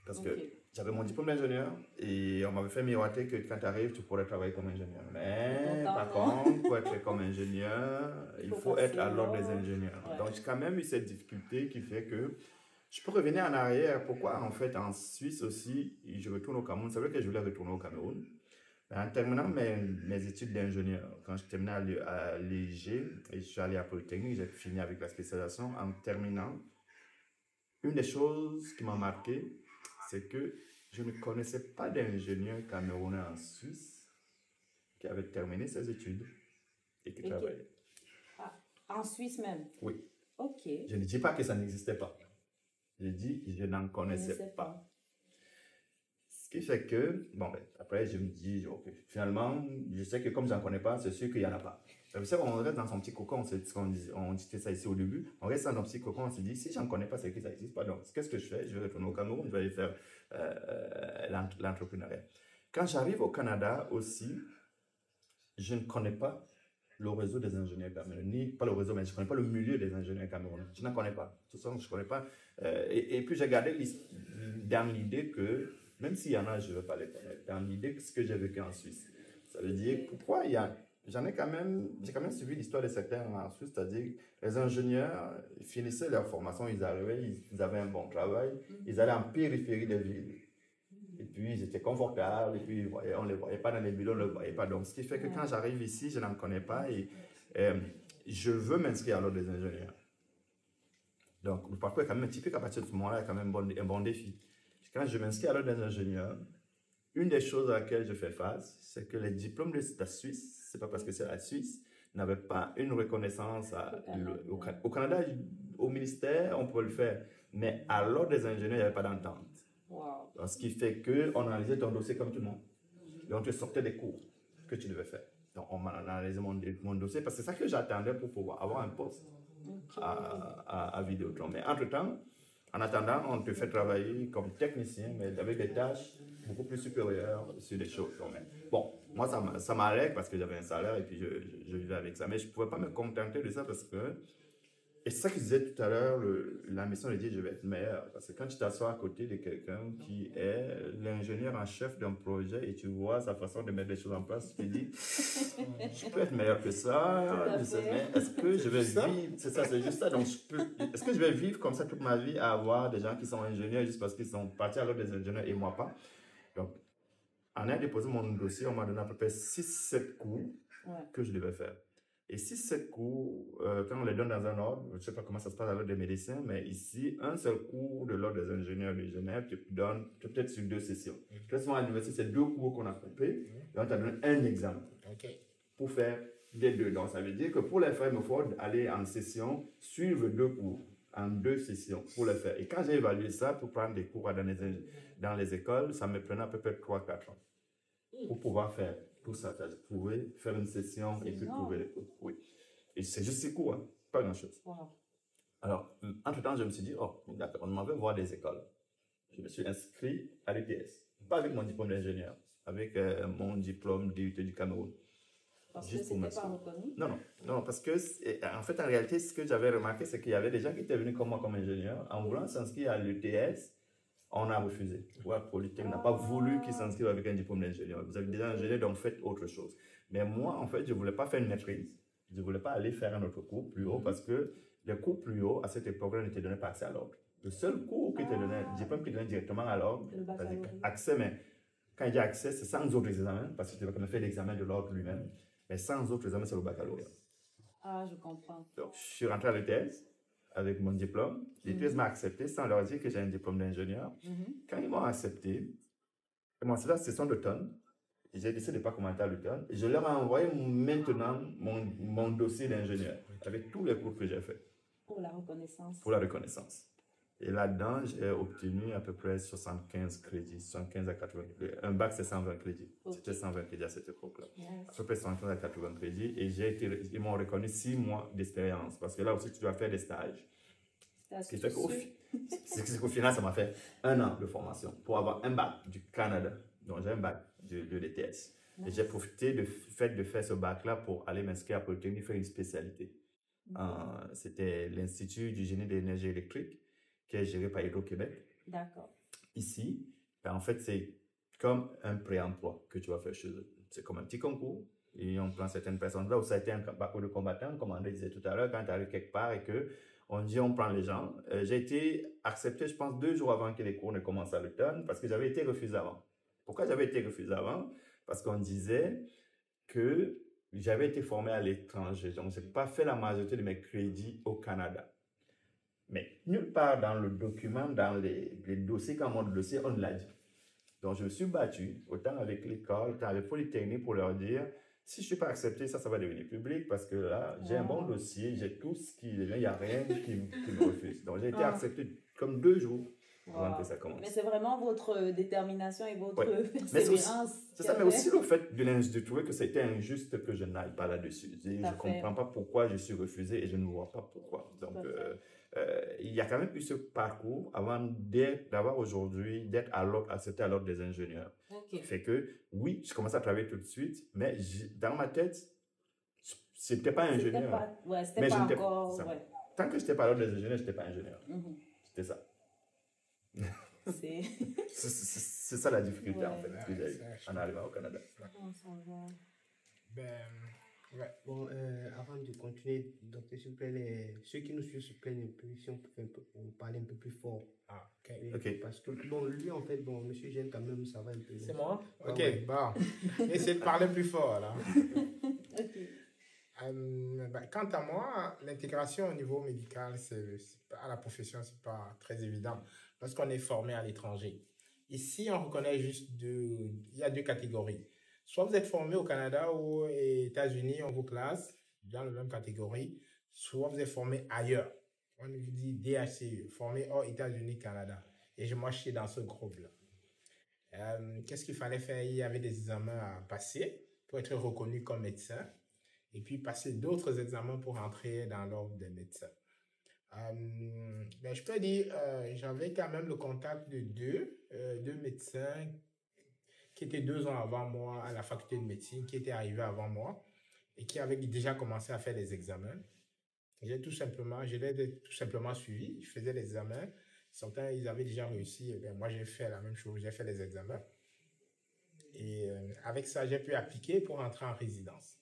Parce que j'avais mon diplôme d'ingénieur et on m'avait fait miroiter que quand tu arrives, tu pourrais travailler comme ingénieur. Mais par contre, pour être comme ingénieur, il faut être à l'ordre des ingénieurs. Ouais. Donc j'ai quand même eu cette difficulté qui fait que je peux revenir en arrière. Pourquoi en fait en Suisse aussi, je retourne au Cameroun. C'est vrai que je voulais retourner au Cameroun. Mais en terminant mes études d'ingénieur, quand je terminais à l'IG et je suis allé à Polytechnique, j'ai fini avec la spécialisation. En terminant, une des choses qui m'a marqué, c'est que je ne connaissais pas d'ingénieur camerounais en Suisse qui avait terminé ses études et qui travaillait. En Suisse même? Oui. Ok. Je ne dis pas que ça n'existait pas. Je dis que je n'en connaissais pas. Ce qui fait que, bon, après je me dis, ok, finalement, je sais que comme je n'en connais pas, c'est sûr qu'il n'y en a pas. Vous savez, on reste dans son petit cocon, on disait ça ici au début, on reste dans son petit cocon, on se dit, si j'en connais pas, c'est que ça n'existe pas. Donc, qu'est-ce que je fais? Je vais retourner au Cameroun, je vais aller faire l'entrepreneuriat. Quand j'arrive au Canada aussi, je ne connais pas le réseau des ingénieurs camerounais, ni pas le réseau, mais je ne connais pas le milieu des ingénieurs camerounais. Je n'en connais pas. Tout ça, je ne connais pas. Et puis, j'ai gardé dans l'idée que, même s'il y en a, je ne veux pas les connaître, dans l'idée que ce que j'ai vécu en Suisse. Ça veut dire, pourquoi il y a... j'ai quand même suivi l'histoire des secteurs en Suisse, c'est-à-dire les ingénieurs finissaient leur formation, ils arrivaient, ils avaient un bon travail, ils allaient en périphérie des villes. Et puis, ils étaient confortables, et puis on ne les voyait pas dans les villes, on ne les voyait pas. Donc, ce qui fait que quand j'arrive ici, je n'en connais pas et je veux m'inscrire à l'ordre des ingénieurs. Donc, le parcours est quand même typique à partir de ce moment-là, il y a quand même un bon défi. Quand je m'inscris à l'ordre des ingénieurs, une des choses à laquelle je fais face, c'est que les diplômes de la Suisse, c'est pas parce que c'est la Suisse, n'avaient pas une reconnaissance au Canada, au ministère, on peut le faire, mais à l'ordre des ingénieurs, il n'y avait pas d'entente. Wow. Donc, ce qui fait qu'on analysait ton dossier comme tout le monde. Et on te sortait des cours que tu devais faire. Donc, on analysait mon dossier parce que c'est ça que j'attendais pour pouvoir avoir un poste à Vidéotron. Mais entre-temps, en attendant, on te fait travailler comme technicien, mais avec des tâches beaucoup plus supérieures sur des choses. Bon, moi, ça m'allait parce que j'avais un salaire et puis je vivais avec ça. Mais je ne pouvais pas me contenter de ça parce que, et c'est ça que je disais tout à l'heure, la mission de dire je vais être meilleur. Parce que quand tu t'assois à côté de quelqu'un qui est l'ingénieur en chef d'un projet et tu vois sa façon de mettre les choses en place, tu te dis, je peux être meilleur que ça, je sais, mais est-ce que je vais vivre, c'est ça, c'est juste ça, donc est-ce que je vais vivre comme ça toute ma vie à avoir des gens qui sont ingénieurs juste parce qu'ils sont partis à l'ordre des ingénieurs et moi pas. Donc, en ayant déposé mon dossier, on m'a donné à peu près 6-7 cours que je devais faire. Et 6-7 cours, quand on les donne dans un ordre, je ne sais pas comment ça se passe à l'ordre des médecins, mais ici, un seul cours de l'ordre des ingénieurs de Genève te donne peut-être sur 2 sessions. Très souvent à l'université, c'est 2 cours qu'on a coupés, et on t'a donné un exemple pour faire les 2. Donc, ça veut dire que pour les faire, il me faut aller en session, suivre 2 cours en 2 sessions pour les faire. Et quand j'ai évalué ça pour prendre des cours dans les écoles, ça me prenait à peu près 3-4 ans pour pouvoir faire tout ça. Vous pouvez faire une session et puis trouver les cours. Oui. Et c'est juste 6 cours, hein, pas grand-chose. Wow. Alors, entre-temps, je me suis dit, oh, d'accord, on m'en veut voir des écoles. Je me suis inscrit à l'EPS. Pas avec mon diplôme d'ingénieur, avec mon diplôme d'IUT du Cameroun. Parce que juste pour c'était pas m'inscrire. reconnu. Non, parce que, en fait, en réalité, ce que j'avais remarqué, c'est qu'il y avait des gens qui étaient venus comme moi, comme ingénieur. En voulant s'inscrire à l'ETS, on a refusé. Ouais, Polytech n'a pas voulu qu'ils s'inscrivent avec un diplôme d'ingénieur. Vous avez déjà ingénieur, donc faites autre chose. Mais moi, en fait, je ne voulais pas faire une maîtrise. Je ne voulais pas aller faire un autre cours plus haut parce que les cours plus hauts, à cette époque-là, ne te donnaient pas accès à l'ordre. Le seul cours qui te donnait, diplôme qui te donnait directement à l'ordre, c'est-à-dire accès, mais quand il y a accès, c'est sans autres examens, parce que tu vas quand même faire l'examen de l'ordre lui-même, mais sans autres examens, c'est le baccalauréat. Ah, je comprends. Donc, je suis rentré à l'ETS avec mon diplôme. L'ETS m'a accepté sans leur dire que j'ai un diplôme d'ingénieur. Quand ils m'ont accepté, c'était la session d'automne. J'ai décidé de ne pas commenter à l'automne. Et je leur ai envoyé maintenant mon dossier d'ingénieur avec tous les cours que j'ai fait. Pour la reconnaissance. Pour la reconnaissance. Et là-dedans, j'ai obtenu à peu près 75 crédits, 75 à 80. Un bac, c'est 120 crédits. C'était 120 crédits à cette époque-là. À peu près 75 à 80 crédits. Et ils m'ont reconnu 6 mois d'expérience. Parce que là aussi, tu dois faire des stages. Ce qui fait qu'au final, ça m'a fait 1 an de formation pour avoir un bac du Canada. Donc, j'ai un bac de DTS. Et j'ai profité du fait de faire ce bac-là pour aller m'inscrire à Polytechnique, faire une spécialité. C'était l'Institut du génie de l'énergie électrique qui est géré par Hydro-Québec. D'accord. Ici, en fait, c'est comme un pré-emploi que tu vas faire chez eux. C'est comme un petit concours. Et on prend certaines personnes. Là où ça a été un parcours de combattant, comme André disait tout à l'heure, quand tu arrives quelque part et qu'on dit on prend les gens. J'ai été accepté, je pense, 2 jours avant que les cours ne commencent à l'automne parce que j'avais été refusé avant. Pourquoi j'avais été refusé avant? Parce qu'on disait que j'avais été formé à l'étranger. Donc, je n'ai pas fait la majorité de mes crédits au Canada. Mais nulle part dans le document, dans les dossiers, quand on monte le dossier, on l'a dit. Donc, je me suis battu, autant avec l'école, autant avec Polytechnique, pour leur dire, si je ne suis pas accepté, ça va devenir public parce que là, j'ai un bon dossier, j'ai tout ce qui... Il n'y a rien qui me refuse. Donc, j'ai été accepté comme 2 jours avant que ça commence. Mais c'est vraiment votre détermination et votre persévérance. C'est ça, mais aussi le fait de trouver que c'était injuste que je n'aille pas là-dessus. Je ne comprends pas pourquoi je suis refusé et je ne vois pas pourquoi. Donc, il y a quand même eu ce parcours avant d'avoir aujourd'hui, d'être accepté à l'ordre des ingénieurs. Fait que, oui, je commençais à travailler tout de suite, mais dans ma tête, c'était pas ingénieur. C'était pas encore... Tant que je n'étais pas à l'ordre des ingénieurs, je n'étais pas ingénieur. C'était ça. C'est ça la difficulté en fait que j'ai en arrivant au Canada. Bon, avant de continuer, donc s'il vous plaît, ceux qui nous suivent se plaignent un peu, si on peut parler un peu plus fort. Ok. Parce que bon, lui en fait, bon, monsieur Jeanne quand même, ça va un peu. C'est moi? Ok, bon. Essayez de parler plus fort là. Quant à moi, l'intégration au niveau médical, à la profession, c'est pas très évident parce qu'on est formé à l'étranger. Ici, on reconnaît juste il y a 2 catégories. Soit vous êtes formé au Canada ou aux États-Unis, on vous classe dans la même catégorie, soit vous êtes formé ailleurs. On vous dit DHCE, formé hors États-Unis, Canada. Et moi, je suis dans ce groupe-là. Qu'est-ce qu'il fallait faire? Il y avait des examens à passer pour être reconnu comme médecin. Et puis passer d'autres examens pour entrer dans l'ordre des médecins. Je peux dire, j'avais quand même le contact de deux médecins qui étaient 2 ans avant moi à la faculté de médecine, qui étaient arrivés avant moi et qui avaient déjà commencé à faire les examens. Je l'ai tout simplement suivi, je faisais les examens. Certains, ils avaient déjà réussi, et moi j'ai fait la même chose, j'ai fait les examens. Et avec ça, j'ai pu appliquer pour entrer en résidence.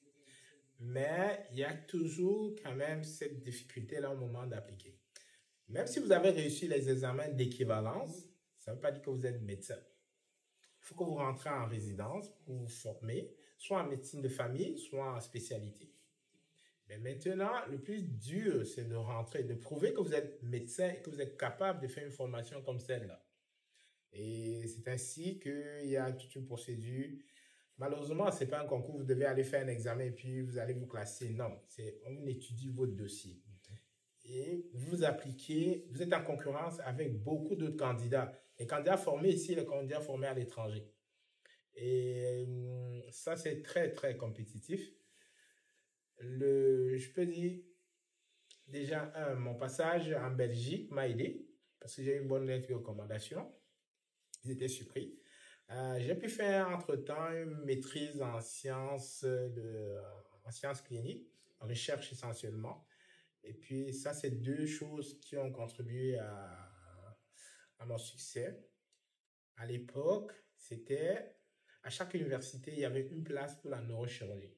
Mais il y a toujours quand même cette difficulté-là au moment d'appliquer. Même si vous avez réussi les examens d'équivalence, ça ne veut pas dire que vous êtes médecin. Il faut que vous rentrez en résidence pour vous former, soit en médecine de famille, soit en spécialité. Mais maintenant, le plus dur, c'est de rentrer, de prouver que vous êtes médecin et que vous êtes capable de faire une formation comme celle-là. Et c'est ainsi qu'il y a toute une procédure. Malheureusement, ce n'est pas un concours, vous devez aller faire un examen et puis vous allez vous classer. Non, on étudie votre dossier. Et vous appliquez, vous êtes en concurrence avec beaucoup d'autres candidats. Les candidats formés ici, les candidats formés à l'étranger. Et ça, c'est très, très compétitif. Je peux dire, déjà, mon passage en Belgique m'a aidé parce que j'ai eu une bonne lettre de recommandation. Ils étaient surpris. J'ai pu faire entre-temps une maîtrise en sciences cliniques, en recherche essentiellement. Et puis ça, c'est deux choses qui ont contribué à mon succès. À l'époque, à chaque université, il y avait une place pour la neurochirurgie.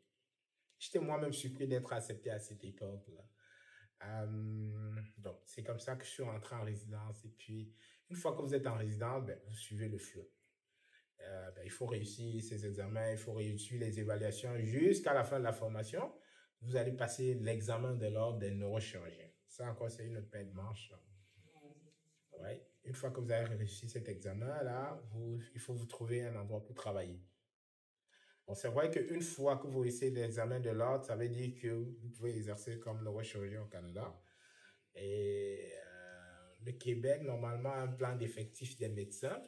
J'étais moi-même surpris d'être accepté à cette époque-là. Donc, c'est comme ça que je suis rentré en résidence. Et puis, une fois que vous êtes en résidence, vous suivez le flot. Il faut réussir ces examens, il faut réussir les évaluations jusqu'à la fin de la formation. Vous allez passer l'examen de l'ordre des neurochirurgiens. Ça encore, c'est une autre paire de manches. Ouais. Une fois que vous avez réussi cet examen-là, il faut vous trouver un endroit pour travailler. Bon, c'est vrai qu'une fois que vous réussissez l'examen de l'ordre, ça veut dire que vous pouvez exercer comme neurochirurgien au Canada. Et le Québec, normalement, a un plan d'effectif des médecins.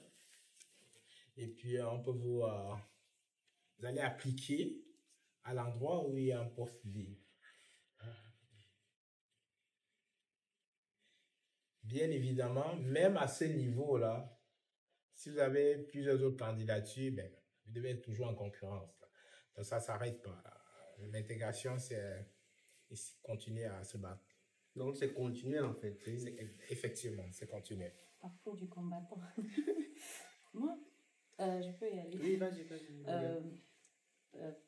Et puis, vous allez appliquer à l'endroit où il y a un poste libre. Bien évidemment, même à ce niveau-là, si vous avez plusieurs autres candidatures, vous devez être toujours en concurrence. Là. Donc ça ne s'arrête pas. L'intégration, c'est continuer à se battre. Donc c'est continuer en fait. Effectivement, c'est continuer. Parcours du combattant. Moi, je peux y aller. Oui, vas-y.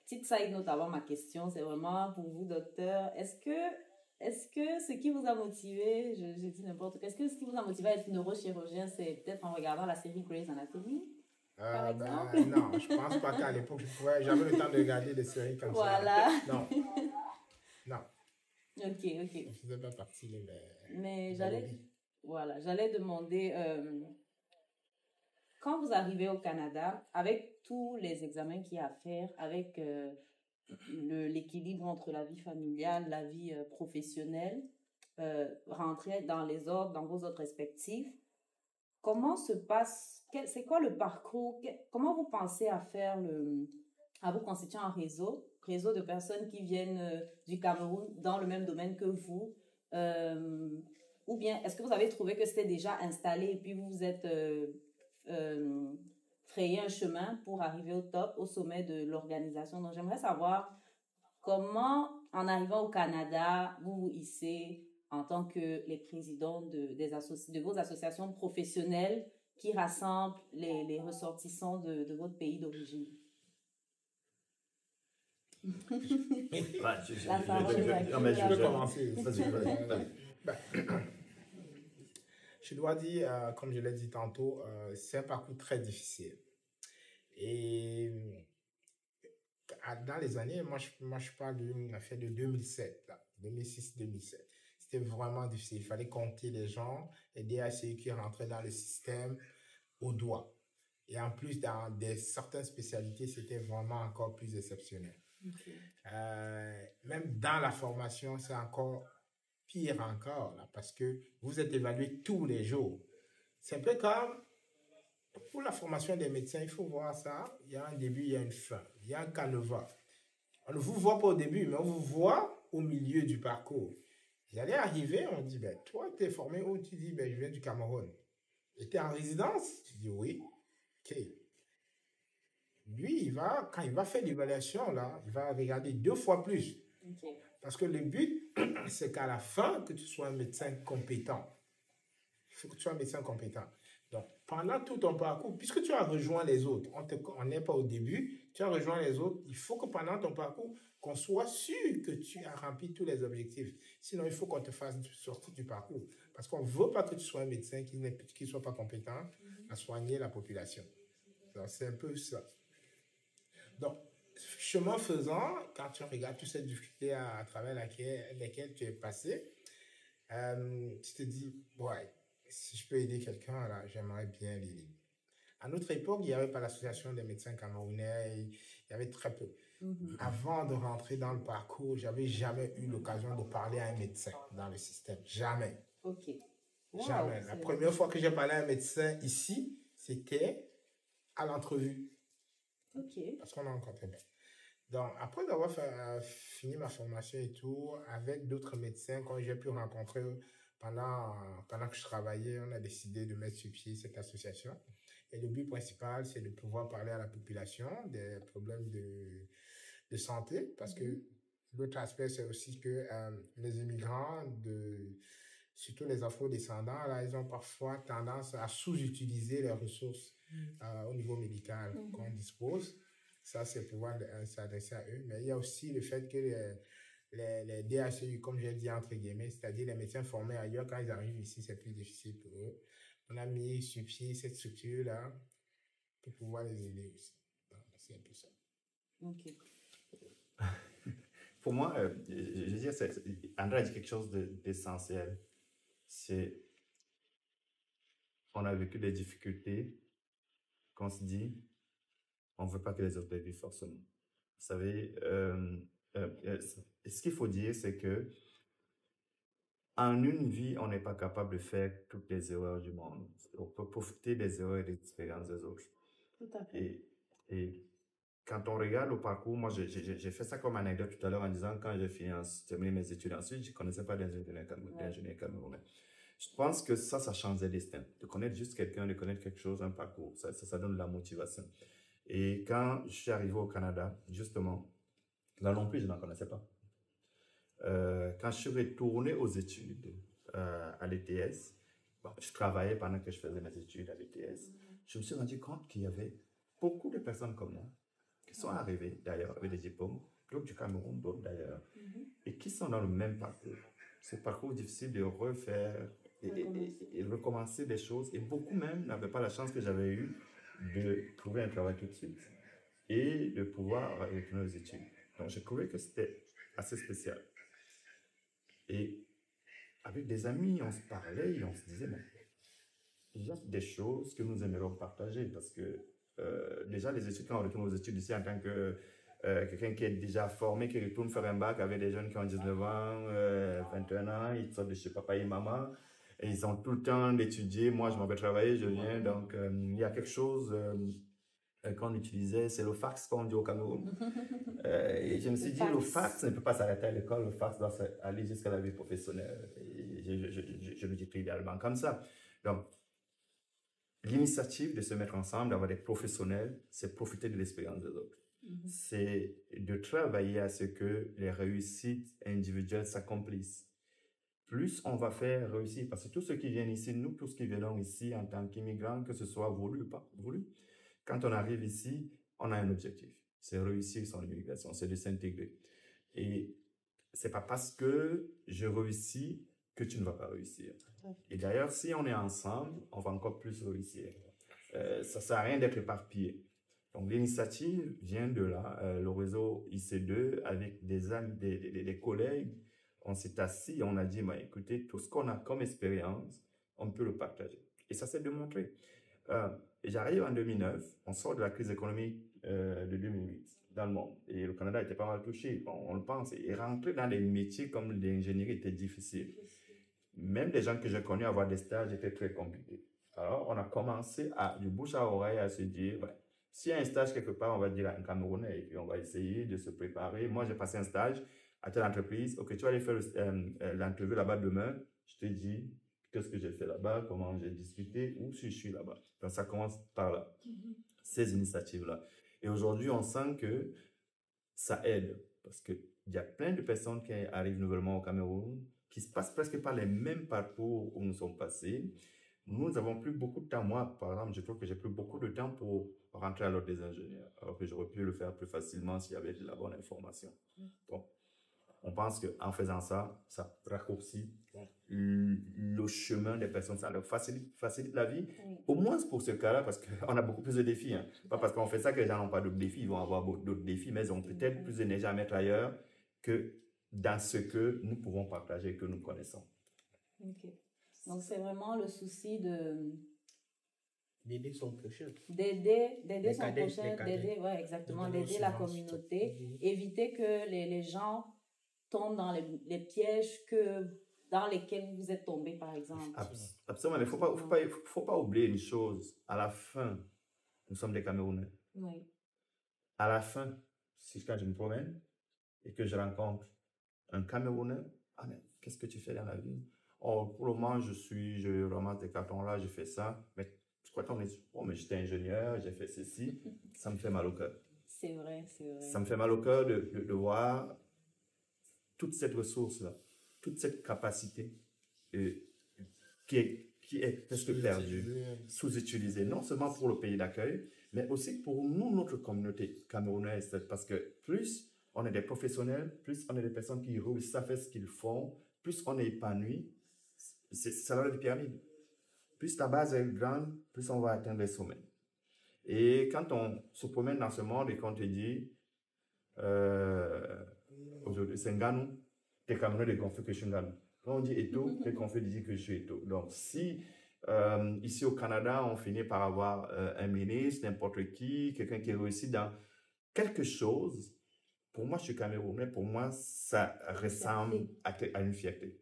Petite side note avant ma question, c'est vraiment pour vous, docteur. Est-ce que ce qui vous a motivé, je dis n'importe quoi, est-ce que ce qui vous a motivé à être neurochirurgien, c'est peut-être en regardant la série Grey's Anatomy, par exemple? Non, je pense pas qu'à l'époque, j'avais le temps de regarder des séries comme voilà. Ça. Non. Non. Ok. Je ne faisais pas partie de Mais j'allais demander, quand vous arrivez au Canada, avec tous les examens qu'il y a à faire, avec l'équilibre entre la vie familiale, la vie professionnelle, rentrer dans les ordres, dans vos ordres respectifs, comment se passe, c'est quoi le parcours, comment vous pensez à vous constituer un réseau de personnes qui viennent du Cameroun dans le même domaine que vous, ou bien est-ce que vous avez trouvé que c'était déjà installé et puis vous vous êtes frayé un chemin pour arriver au top, au sommet de l'organisation? Donc j'aimerais savoir comment, en arrivant au Canada, vous vous hissez en tant que les présidents de vos associations professionnelles qui rassemblent les ressortissants de votre pays d'origine. Je peux commencer. Je dois dire, comme je l'ai dit tantôt, c'est un parcours très difficile. Et dans les années, moi je parle d'une affaire de 2007, 2006-2007. C'était vraiment difficile. Il fallait compter les gens, aider à ceux qui rentraient dans le système au doigt. Et en plus, dans certaines spécialités, c'était vraiment encore plus exceptionnel. Okay. Même dans la formation, c'est encore pire encore, là, parce que vous êtes évalué tous les jours. C'est un peu comme pour la formation des médecins, il faut voir ça. Il y a un début, il y a une fin. Il y a un canevas. On ne vous voit pas au début, mais on vous voit au milieu du parcours. Vous allez arriver, on dit, toi, tu es formé où? Tu dis, je viens du Cameroun. Et tu es en résidence? Tu dis, oui. OK. Lui, quand il va faire l'évaluation, là, il va regarder 2 fois plus. Okay. Parce que le but, c'est qu'à la fin, que tu sois un médecin compétent. Il faut que tu sois un médecin compétent. Donc, pendant tout ton parcours, puisque tu as rejoint les autres, on n'est pas au début, tu as rejoint les autres, il faut que pendant ton parcours, qu'on soit sûr que tu as rempli tous les objectifs. Sinon, il faut qu'on te fasse sortir du parcours. Parce qu'on ne veut pas que tu sois un médecin qui ne soit pas compétent à soigner la population. Donc, c'est un peu ça. Donc, chemin faisant, quand tu regardes toutes ces difficultés à travers lesquelles tu es passé, tu te dis, ouais, si je peux aider quelqu'un, là, j'aimerais bien l'aider. À notre époque, il n'y avait pas l'association des médecins camerounais, il y avait très peu. Avant de rentrer dans le parcours, j'avais jamais eu l'occasion de parler à un médecin dans le système. Jamais. OK. Wow, jamais. La première fois que j'ai parlé à un médecin ici, c'était à l'entrevue. OK. Parce qu'on a rencontré. Donc, après avoir fini ma formation et tout, avec d'autres médecins, quand j'ai pu rencontrer pendant que je travaillais, on a décidé de mettre sur pied cette association. Et le but principal, c'est de pouvoir parler à la population des problèmes de santé, parce que l'autre aspect, c'est aussi que les immigrants, surtout les afro-descendants, là, ils ont parfois tendance à sous-utiliser les ressources au niveau médical qu'on dispose. Ça, c'est pouvoir s'adresser à eux. Mais il y a aussi le fait que les DHU, comme j'ai dit entre guillemets, c'est-à-dire les médecins formés ailleurs, quand ils arrivent ici, c'est plus difficile pour eux. On a mis sur pied cette structure-là pour pouvoir les aider aussi. C'est un peu ça. Ok. Pour moi, je veux dire, André a dit quelque chose d'essentiel. C'est, on a vécu des difficultés qu'on se dit, on ne veut pas que les autres les vivent forcément. Vous savez, ce qu'il faut dire, c'est que en une vie, on n'est pas capable de faire toutes les erreurs du monde. On peut profiter des erreurs et des expériences des autres. Tout à fait. Et quand on regarde le parcours, moi, j'ai fait ça comme anecdote tout à l'heure en disant quand j'ai terminé mes études ensuite, je ne connaissais pas d'ingénieur camerounais. Je pense que ça change des destins. De connaître juste quelqu'un, de connaître quelque chose, un parcours, ça donne de la motivation. Et quand je suis arrivé au Canada, justement, là non plus, je n'en connaissais pas. Quand je suis retourné aux études à l'ETS, je travaillais pendant que je faisais mes études à l'ETS, je me suis rendu compte qu'il y avait beaucoup de personnes comme moi qui sont arrivées d'ailleurs avec des diplômes, d'autres du Cameroun, d'autres d'ailleurs, et qui sont dans le même parcours. Ce parcours difficile de refaire et recommencer des choses, et beaucoup même n'avaient pas la chance que j'avais eue de trouver un travail tout de suite et de pouvoir retourner aux études. Donc je trouvais que c'était assez spécial. Et avec des amis, on se parlait et on se disait, mais il y a des choses que nous aimerions partager parce que déjà les études, quand on retourne aux études ici en tant que quelqu'un qui est déjà formé, qui retourne faire un bac avec des jeunes qui ont 19 ans, 21 ans, ils sortent de chez papa et maman, et ils ont tout le temps d'étudier. Moi, je m'en vais travailler, je viens, donc il y a quelque chose qu'on utilisait, c'est le fax qu'on dit au Cameroun. Et je me suis dit, le fax ne peut pas s'arrêter à l'école, le fax doit aller jusqu'à la vie professionnelle. Et je le dis idéalement comme ça. Donc, l'initiative de se mettre ensemble, d'avoir des professionnels, c'est profiter de l'expérience des autres. C'est de travailler à ce que les réussites individuelles s'accomplissent. Plus on va faire réussir, parce que tous ceux qui viennent ici, nous tous qui venons ici en tant qu'immigrants, que ce soit voulu ou pas voulu, quand on arrive ici, on a un objectif. C'est réussir son immigration, c'est de s'intégrer. Et c'est pas parce que je réussis que tu ne vas pas réussir. Et d'ailleurs, si on est ensemble, on va encore plus réussir. Ça sert à rien d'être éparpillé. Donc, l'initiative vient de là. Le réseau IC2, avec des amis, des collègues, on s'est assis, on a dit, bah, écoutez, tout ce qu'on a comme expérience, on peut le partager. Et ça s'est démontré. J'arrive en 2009, on sort de la crise économique de 2008 dans le monde. Et le Canada était pas mal touché, on le pense. Et rentrer dans des métiers comme l'ingénierie était difficile. Même des gens que je connais avoir des stages était très compliqué. Alors, on a commencé du bouche à oreille à se dire, ouais, s'il y a un stage quelque part, on va dire à un Camerounais et puis on va essayer de se préparer. Moi, j'ai passé un stage à telle entreprise. Ok, tu vas aller faire l'entrevue là-bas demain. Je te dis qu'est-ce que j'ai fait là-bas, comment j'ai discuté, où si je suis là-bas. Donc, ça commence par là, ces initiatives-là. Et aujourd'hui, on sent que ça aide parce qu'il y a plein de personnes qui arrivent nouvellement au Cameroun, qui se passent presque par les mêmes parcours où nous sommes passés. Nous n'avons plus beaucoup de temps. Moi, par exemple, je trouve que j'ai plus beaucoup de temps pour rentrer à l'ordre des ingénieurs, alors que j'aurais pu le faire plus facilement s'il y avait de la bonne information. Donc, on pense qu'en faisant ça, ça raccourcit le chemin des personnes, ça leur facilite la vie, au moins pour ce cas-là, parce qu'on a beaucoup plus de défis. Hein. Pas parce qu'on fait ça que les gens n'ont pas d'autres défis, ils vont avoir d'autres défis, mais ils ont peut-être plus d'énergie à mettre ailleurs que dans ce que nous pouvons partager, que nous connaissons. Ok. Donc, c'est vraiment le souci d'aider son prochain. D'aider son prochain, d'aider, ouais, exactement, d'aider la communauté, éviter que les gens tombent dans les pièges dans lesquels vous êtes tombés, par exemple. Absolument, mais il ne faut pas oublier une chose. À la fin, nous sommes des Camerounais. Oui. À la fin, si quand je me promène et que je rencontre un Camerounais, ah mais qu'est-ce que tu fais dans la vie? Oh, pour le moment, je ramasse des cartons là, je fais ça. Mais crois qu'on est, oh, mais j'étais ingénieur, j'ai fait ceci, ça me fait mal au cœur. C'est vrai, c'est vrai. Ça me fait mal au cœur de voir toute cette ressource-là, toute cette capacité qui est presque perdue, sous-utilisée, non seulement pour le pays d'accueil, mais aussi pour nous, notre communauté camerounaise, parce que plus on est des professionnels, plus on est des personnes qui réussissent à faire ce qu'ils font, plus on est épanoui, c'est la loi de pyramide. Plus ta base est grande, plus on va atteindre les sommets. Et quand on se promène dans ce monde et qu'on te dit, aujourd'hui, c'est Nganou, t'es Camerounais de Gonfé que je suis Nganou. Quand on dit Eto, t'es Gonfé dit que je suis Eto. Donc, si ici au Canada, on finit par avoir un ministre, n'importe qui, quelqu'un qui réussit dans quelque chose, pour moi, je suis Camerounais, pour moi, ça ressemble à une fierté.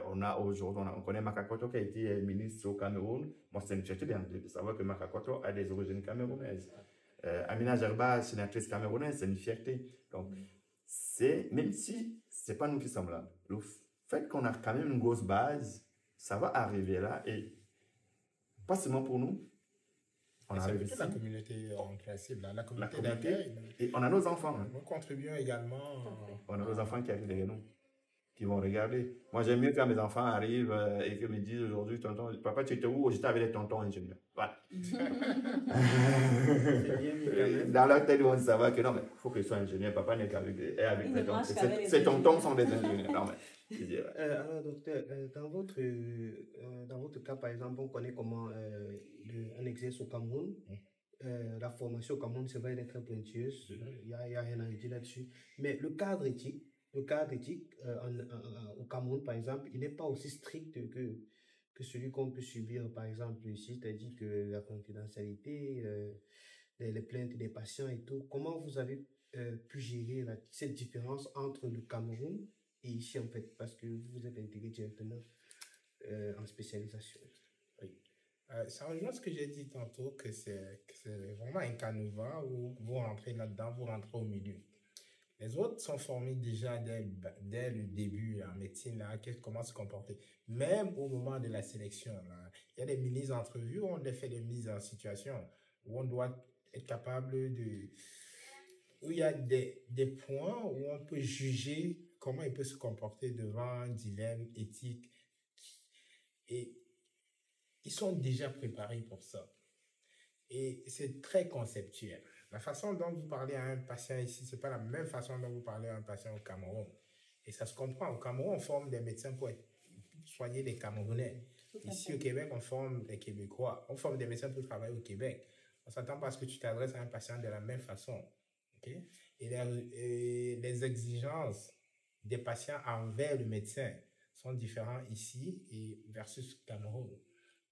On a aujourd'hui, on connaît Makakoto qui a été ministre au Cameroun. Moi, c'est une fierté de savoir que Makakoto a des origines camerounaises. Amina Gerba, sénatrice camerounaise, c'est une fierté. Donc, même si c'est pas nous qui sommes là, le fait qu'on a quand même une grosse base, ça va arriver là et pas seulement pour nous. On arrive ici. La communauté en principe, la communauté d'accueil. Et on a nos enfants. Nous contribuons également. On a nos enfants qui arrivent derrière nous, qui vont regarder. Moi, j'aime mieux quand mes enfants arrivent et qu'ils me disent aujourd'hui, tonton, papa, tu étais où? J'étais avec les tontons ingénieurs. Voilà. Dans leur tête, ils vont savoir que non, mais il faut qu'ils soient ingénieurs. Papa n'est qu'avec les tontons. Ces tontons sont des ingénieurs. Non, mais, alors, docteur, dans votre cas, par exemple, on connaît comment on exerce au Cameroun. La formation au Cameroun, c'est vrai, elle est très pointueuse. Il n'y a rien à dire là-dessus. Mais le cadre éthique au Cameroun, par exemple, il n'est pas aussi strict que celui qu'on peut subir, par exemple, ici, c'est-à-dire que la confidentialité, les plaintes des patients et tout. Comment vous avez pu gérer cette différence entre le Cameroun et ici, en fait, parce que vous êtes intégré directement en spécialisation? Oui. Ça rejoint ce que j'ai dit tantôt, que c'est vraiment un canevas où vous rentrez là-dedans, vous rentrez au milieu. Les autres sont formés déjà dès le début en médecine, là, comment se comporter. Même au moment de la sélection, là, il y a des mini-entrevues où on fait des mises en situation, où on doit être capable où il y a des points où on peut juger comment il peut se comporter devant un dilemme éthique. Et ils sont déjà préparés pour ça. Et c'est très conceptuel. La façon dont vous parlez à un patient ici, c'est pas la même façon dont vous parlez à un patient au Cameroun. Et ça se comprend. Au Cameroun, on forme des médecins pour soigner les Camerounais. Ici, au Québec, on forme des Québécois. On forme des médecins pour travailler au Québec. On s'attend pas à ce que tu t'adresses à un patient de la même façon. Okay? Et les exigences des patients envers le médecin sont différentes ici et versus Cameroun.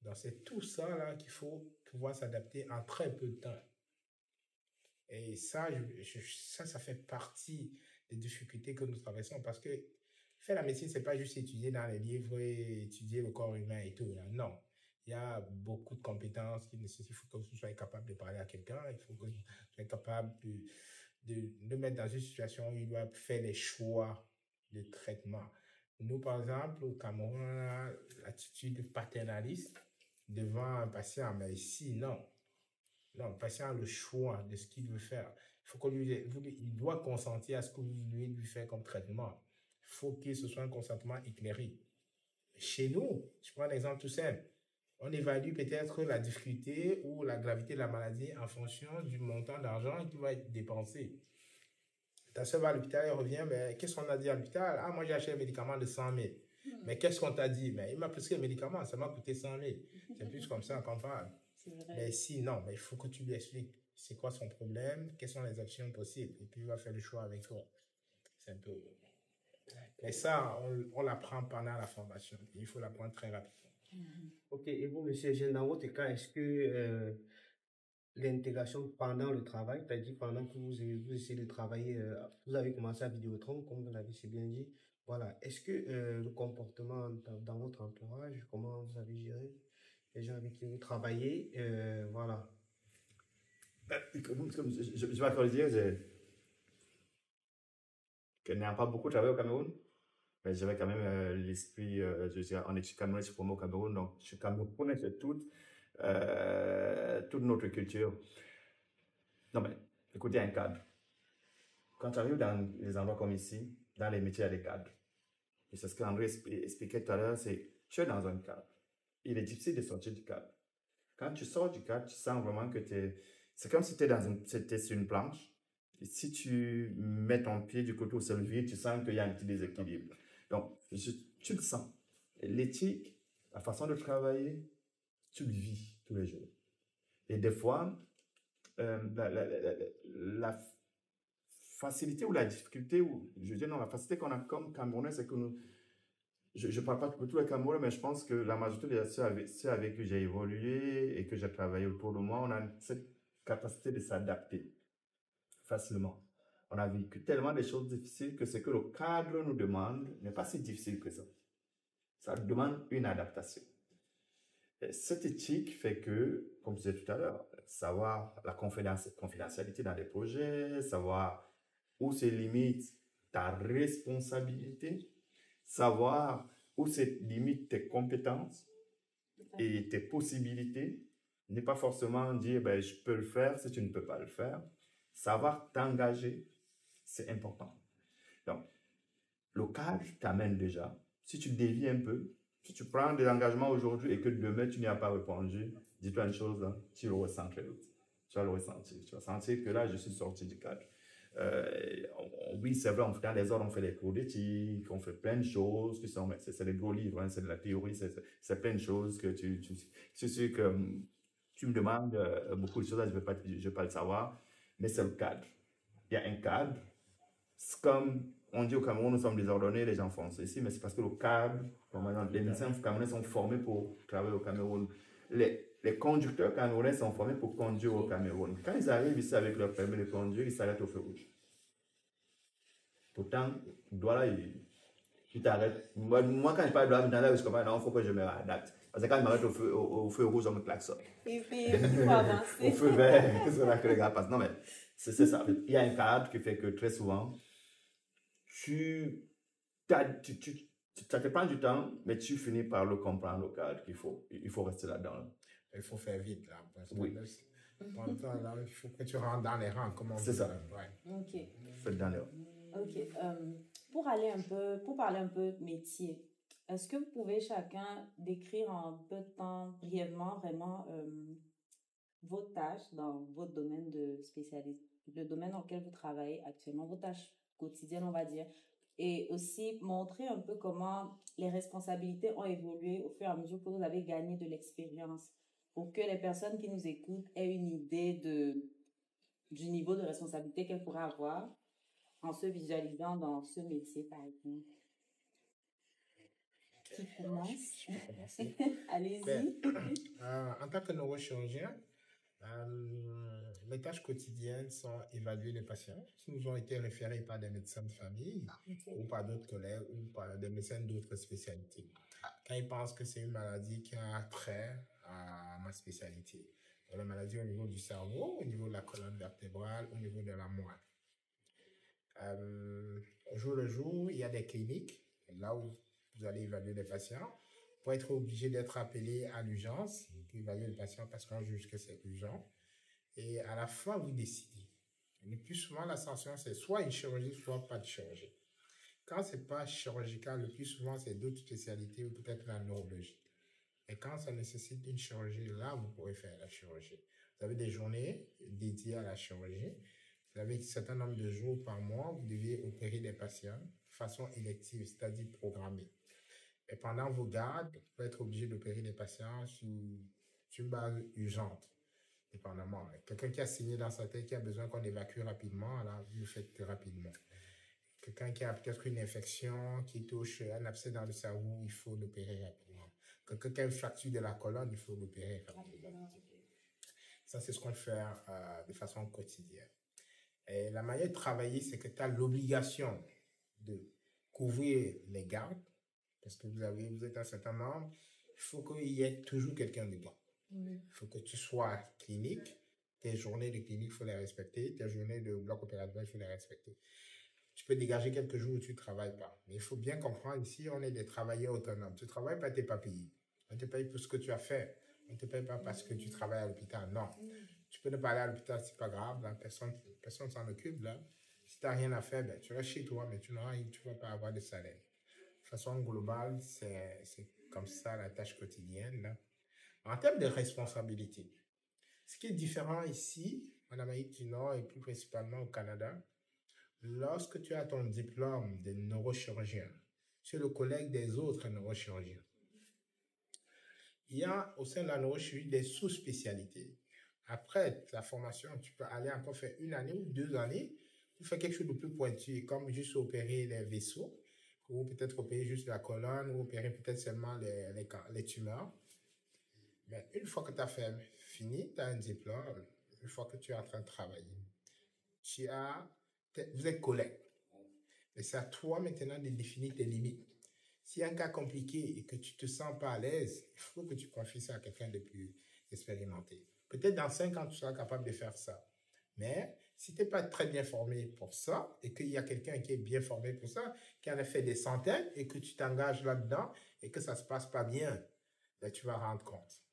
Donc, c'est tout ça là qu'il faut pouvoir s'adapter en très peu de temps. Et ça, ça fait partie des difficultés que nous traversons parce que faire la médecine, c'est pas juste étudier dans les livres et étudier le corps humain et tout. Là. Non. Il y a beaucoup de compétences qui nécessitent. Il faut que vous soyez capable de parler à quelqu'un. Il faut que vous soyez capable de mettre dans une situation où il doit faire les choix de traitement. Nous, par exemple, au Cameroun, on a l'attitude paternaliste devant un patient, mais ici, non. Non, le patient a le choix de ce qu'il veut faire. Il faut il doit consentir à ce que vous voulez lui faire comme traitement. Il faut que ce soit un consentement éclairé. Chez nous, je prends un exemple tout simple. On évalue peut-être la difficulté ou la gravité de la maladie en fonction du montant d'argent qui va être dépensé. Ta soeur va à l'hôpital et revient, mais qu'est-ce qu'on a dit à l'hôpital? Ah, moi j'ai acheté un médicament de 100 000. Mais qu'est-ce qu'on t'a dit? Mais il m'a prescrit un médicament, ça m'a coûté 100 000. C'est plus comme ça qu'on parle. Mais si, non, mais il faut que tu lui expliques c'est quoi son problème, quelles sont les actions possibles, et puis il va faire le choix avec toi. C'est un peu... Mais ça, on l'apprend pendant la formation. Il faut l'apprendre très rapidement. Ok, et vous, monsieur Eugène, dans votre cas, est-ce que l'intégration pendant le travail, c'est-à-dire pendant que vous essayez de travailler, vous avez commencé à Vidéotron, comme vous l'avez si bien dit, voilà. Est-ce que le comportement dans votre entourage, comment vous avez géré les gens avec qui vous travaillez, voilà. Je vais encore dire que n'ayant pas beaucoup travaillé au Cameroun, mais j'avais quand même l'esprit, je dirais, en études camerounais, je suis formé au Cameroun, donc je suis camerounais de toutes. toute notre culture. Non, mais écoute, il y a un cadre. Quand tu arrives dans les endroits comme ici, dans les métiers, il y a des cadres. Et c'est ce qu'André expliquait tout à l'heure, c'est tu es dans un cadre. Il est difficile de sortir du cadre. Quand tu sors du cadre, tu sens vraiment que c'est comme si tu étais sur une planche. Et si tu mets ton pied du côté où c'est le vide, tu sens qu'il y a un petit déséquilibre. Donc, tu le sens. L'éthique, la façon de travailler, tu le vis tous les jours. Et des fois, la facilité ou la difficulté, ou je dis non, la facilité qu'on a comme Camerounais, c'est que je ne parle pas de tous les Camerounais, mais je pense que la majorité de ceux avec qui j'ai évolué et que j'ai travaillé autour de moi, on a cette capacité de s'adapter facilement. On a vécu tellement de choses difficiles que ce que le cadre nous demande n'est pas si difficile que ça. Ça demande une adaptation. Et cette éthique fait que, comme je disais tout à l'heure, savoir la confidentialité dans les projets, savoir où se limite ta responsabilité, savoir où se limitent tes compétences et tes possibilités, n'est pas forcément dire ben, je peux le faire si tu ne peux pas le faire. Savoir t'engager, c'est important. Donc, le cadre t'amène déjà. Si tu dévies un peu, si tu prends des engagements aujourd'hui et que demain tu n'y as pas répondu, dis-toi une chose, hein, tu le ressens très vite. Tu vas le ressentir. Tu vas sentir que là, je suis sorti du cadre. Oui, c'est vrai, dans les ordres, on fait des cours d'éthique, on fait plein de choses qui sont, c'est des gros livres, hein, c'est de la théorie, c'est plein de choses que c'est sûr que tu me demandes beaucoup de choses, je ne vais pas le savoir, mais c'est le cadre. Il y a un cadre. C'est comme on dit au Cameroun, nous sommes désordonnés, les gens font ceci, mais c'est parce que le cadre, comme exemple, les médecins camerounais sont formés pour travailler au Cameroun. Les conducteurs camerounais sont formés pour conduire au Cameroun. Quand ils arrivent ici avec leur permis de conduire, ils s'arrêtent au feu rouge. Pourtant, Douala, il t'arrête. Moi, quand je parle de Douala, je comprends, non, il faut que je me réadapte. Parce que quand il m'arrête au feu rouge, on me klaxonne. Et puis, il faut avancer. Au feu vert, c'est là que les gars passent. Non, mais c'est ça. Il y a un cadre qui fait que très souvent, ça te prend du temps, mais tu finis par le comprendre, le cadre qu'il faut. Il faut rester là-dedans. Il faut faire vite, là. Parce que oui. là, il faut que tu rentres dans les rangs, comme on dit. C'est ça. Ouais. Ok. Faites dans les rangs. Ok. Pour parler un peu de métier, est-ce que vous pouvez chacun décrire en peu de temps, brièvement, vraiment, vos tâches dans votre domaine de spécialité, le domaine dans lequel vous travaillez actuellement, vos tâches quotidiennes, on va dire, et aussi montrer un peu comment les responsabilités ont évolué au fur et à mesure que vous avez gagné de l'expérience, pour que les personnes qui nous écoutent aient une idée du niveau de responsabilité qu'elles pourraient avoir en se visualisant dans ce métier, par exemple. Qui commence? Allez-y. En tant que neurochirurgien, mes tâches quotidiennes sont évaluer les patients qui nous ont été référés par des médecins de famille ou par d'autres collègues ou par des médecins d'autres spécialités. Quand ils pensent que c'est une maladie qui a trait à ma spécialité. La maladie au niveau du cerveau, au niveau de la colonne vertébrale, au niveau de la moelle. Au jour le jour, il y a des cliniques, là où vous allez évaluer les patients, pour être obligé d'être appelé à l'urgence, pour évaluer le patient parce qu'on juge que c'est urgent. Et à la fin, vous décidez. Le plus souvent, la sanction, c'est soit une chirurgie, soit pas de chirurgie. Quand c'est pas chirurgical, le plus souvent, c'est d'autres spécialités ou peut-être la neurologie. Et quand ça nécessite une chirurgie, là, vous pourrez faire la chirurgie. Vous avez des journées dédiées à la chirurgie. Vous avez un certain nombre de jours par mois, vous devez opérer des patients de façon élective, c'est-à-dire programmée. Et pendant vos gardes, vous pouvez être obligé d'opérer des patients sur une base urgente, dépendamment. Quelqu'un qui a signé dans sa tête, qui a besoin qu'on évacue rapidement, alors vous le faites plus rapidement. Quelqu'un qui a peut-être une infection, qui touche un abcès dans le cerveau, il faut l'opérer rapidement. Quelqu'un qui a une fracture de la colonne, il faut l'opérer rapidement. Ça, c'est ce qu'on fait de façon quotidienne. Et la manière de travailler, c'est que tu as l'obligation de couvrir les gardes, parce que vous êtes un certain nombre, il faut qu'il y ait toujours quelqu'un dedans. Il faut que tu sois clinique, tes journées de clinique, il faut les respecter, tes journées de bloc opératoire, il faut les respecter. Tu peux dégager quelques jours où tu ne travailles pas. Mais il faut bien comprendre, ici, on est des travailleurs autonomes. Tu ne travailles pas, tu n'es pas payé. On te paye pour ce que tu as fait. On ne te paye pas parce que tu travailles à l'hôpital. Non. Tu peux ne pas aller à l'hôpital, c'est pas grave. Là, personne s'en occupe. Là. Si tu n'as rien à faire, ben, tu restes chez toi, mais tu ne vas pas avoir de salaire. De façon globale, c'est comme ça la tâche quotidienne. Là. En termes de responsabilité, ce qui est différent ici, en Amérique du Nord et plus principalement au Canada, lorsque tu as ton diplôme de neurochirurgien, tu es le collègue des autres neurochirurgiens. Il y a au sein de la neurochirurgie des sous-spécialités. Après ta formation, tu peux aller encore faire 1 année ou 2 années pour faire quelque chose de plus pointu, comme juste opérer les vaisseaux, ou peut-être opérer juste la colonne, ou opérer peut-être seulement les tumeurs. Mais une fois que tu as fini, tu as un diplôme, une fois que tu es en train de travailler, vous êtes collègues. Et c'est à toi maintenant de définir tes limites. Si un cas compliqué et que tu ne te sens pas à l'aise, il faut que tu confies ça à quelqu'un de plus expérimenté. Peut-être dans 5 ans, tu seras capable de faire ça. Mais si tu n'es pas très bien formé pour ça et qu'il y a quelqu'un qui est bien formé pour ça, qui en a fait des centaines et que tu t'engages là-dedans et que ça ne se passe pas bien, ben, tu vas rendre compte.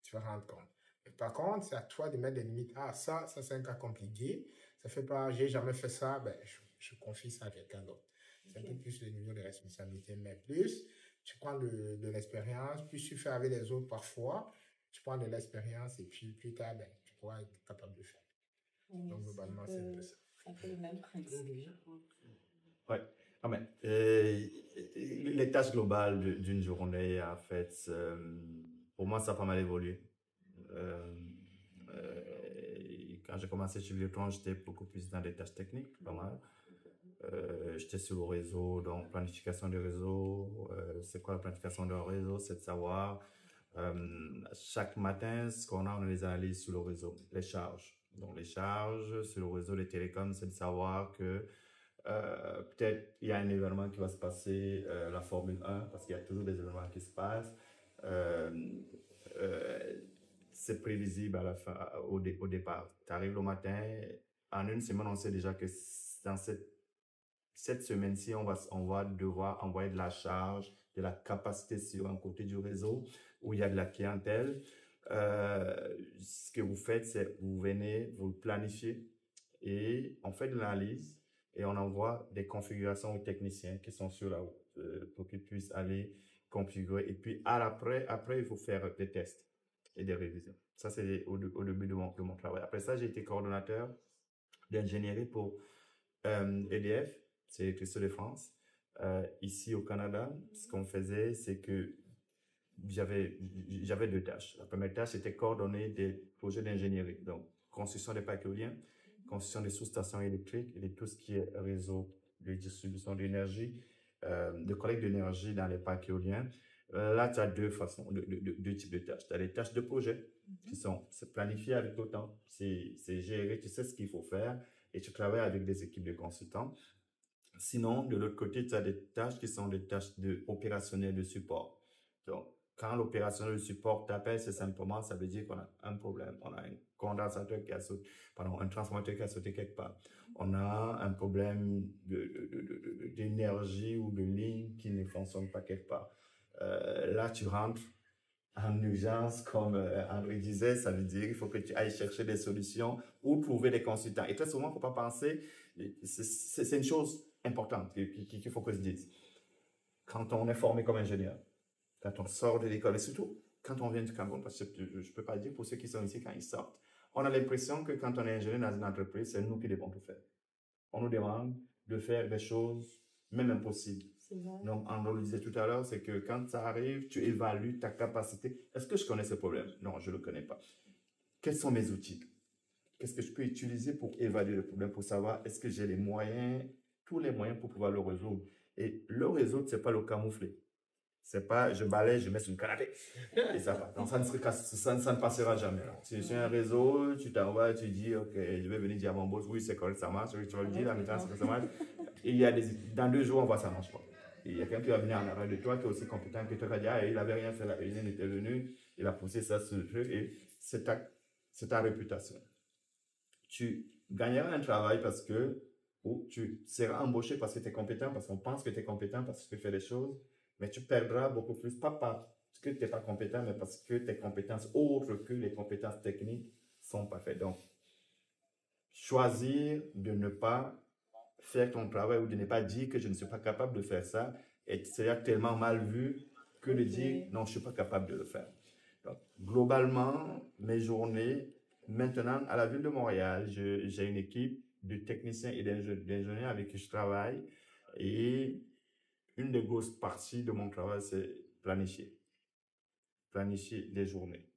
Tu vas rendre compte. Mais par contre, c'est à toi de mettre des limites. Ah, ça c'est un cas compliqué. Ça fait pas, j'ai jamais fait ça, ben, je confie ça à quelqu'un d'autre. C'est un peu plus le niveau de responsabilité, mais plus tu prends de l'expérience, plus tu fais avec les autres parfois, tu prends de l'expérience et puis plus tard, ben, tu pourras être capable de faire. Oui, donc, globalement, c'est un peu ça. C'est un peu le même principe. Ouais. Ah, mais, les tâches globales d'une journée, en fait, pour moi, ça a pas mal évolué. Quand j'ai commencé chez Vidéotron, j'étais beaucoup plus dans des tâches techniques, pas mal. J'étais sur le réseau, donc planification du réseau. C'est quoi la planification d'un réseau? C'est de savoir chaque matin ce qu'on a, on les analyse sur le réseau, les charges. Donc les charges sur le réseau des télécoms, c'est de savoir que peut-être il y a un événement qui va se passer, la Formule 1, parce qu'il y a toujours des événements qui se passent. C'est prévisible à la fin, au départ. Tu arrives le matin, en 1 semaine, on sait déjà que dans cette semaine-ci, on va devoir envoyer de la charge, de la capacité sur un côté du réseau où il y a de la clientèle. Ce que vous faites, c'est vous venez, vous planifiez et on fait de l'analyse et on envoie des configurations aux techniciens qui sont sur la route pour qu'ils puissent aller configurer. Et puis après, il faut faire des tests et des révisions. Ça, c'est au début de mon travail. Après ça, j'ai été coordonnateur d'ingénierie pour EDF, c'est Électricité de France. Ici au Canada, ce qu'on faisait, c'est que j'avais 2 tâches. La première tâche, c'était coordonner des projets d'ingénierie. Donc, construction des parcs éoliens, construction des sous-stations électriques et de tout ce qui est réseau de distribution d'énergie, de collecte d'énergie dans les parcs éoliens. Là, tu as 2 types de tâches. Tu as les tâches de projet qui sont planifiées avec le temps, c'est géré, tu sais ce qu'il faut faire et tu travailles avec des équipes de consultants. Sinon, de l'autre côté, tu as des tâches qui sont des tâches opérationnelles de support. Donc, quand l'opérationnel de support t'appelle, c'est simplement, ça veut dire qu'on a un problème. On a un condensateur qui a sauté, un transformateur qui a sauté quelque part. On a un problème d'énergie ou de ligne qui ne fonctionne pas quelque part. Là, tu rentres en urgence, comme André disait, ça veut dire qu'il faut que tu ailles chercher des solutions ou trouver des consultants. Et très souvent, il ne faut pas penser, c'est une chose importante qu'il faut que je dise. Quand on est formé comme ingénieur, quand on sort de l'école, et surtout quand on vient du Cameroun, parce que je ne peux pas dire pour ceux qui sont ici quand ils sortent, on a l'impression que quand on est ingénieur dans une entreprise, c'est nous qui devons tout faire. On nous demande de faire des choses même impossibles. Donc, on le disait tout à l'heure, c'est que quand ça arrive, tu évalues ta capacité. Est-ce que je connais ce problème? Non, je ne le connais pas. Quels sont mes outils? Qu'est-ce que je peux utiliser pour évaluer le problème, pour savoir est-ce que j'ai les moyens, tous les moyens pour pouvoir le résoudre? Et le résoudre, ce n'est pas le camoufler. C'est pas je balaye, je mets sur le canapé. Et ça va. Donc, ça ne passera jamais. Si c'est un réseau, tu t'envoies, tu dis, OK, je vais venir dire à mon boss, oui, c'est correct, ça marche. Tu vas lui dire, la maintenance, ça marche. Et dans 2 jours, on voit ça ne marche pas. Et il y a quelqu'un qui va venir en arrière de toi, qui est aussi compétent que toi, qui a dit, ah, il n'avait rien fait, la réunion était venue, il a poussé ça sur le truc, et c'est ta réputation. Tu gagneras un travail parce que, ou tu seras embauché parce que tu es compétent, parce qu'on pense que tu es compétent, parce que tu fais des choses, mais tu perdras beaucoup plus, pas par que tu n'es pas compétent, mais parce que tes compétences autres que les compétences techniques sont pas faites. Donc, choisir de ne pas faire ton travail ou de ne pas dire que je ne suis pas capable de faire ça, et c'est tellement mal vu que de dire non, je ne suis pas capable de le faire. Donc, globalement, mes journées, maintenant, à la ville de Montréal, j'ai une équipe de techniciens et d'ingénieurs avec qui je travaille, et une des grosses parties de mon travail, c'est planifier des journées.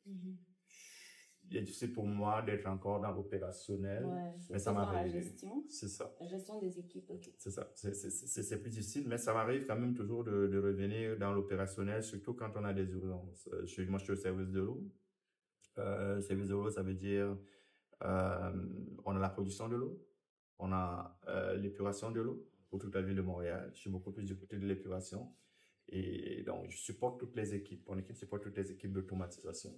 Il est difficile pour moi d'être encore dans l'opérationnel, mais ça m'arrive. La gestion. C'est ça. La gestion des équipes, ok. C'est ça. C'est plus difficile, mais ça m'arrive quand même toujours de revenir dans l'opérationnel, surtout quand on a des urgences. Moi, je suis au service de l'eau. Service de l'eau, ça veut dire on a la production de l'eau, on a l'épuration de l'eau pour toute la ville de Montréal. Je suis beaucoup plus du côté de l'épuration. Et donc, je supporte toutes les équipes. Mon équipe supporte toutes les équipes d'automatisation.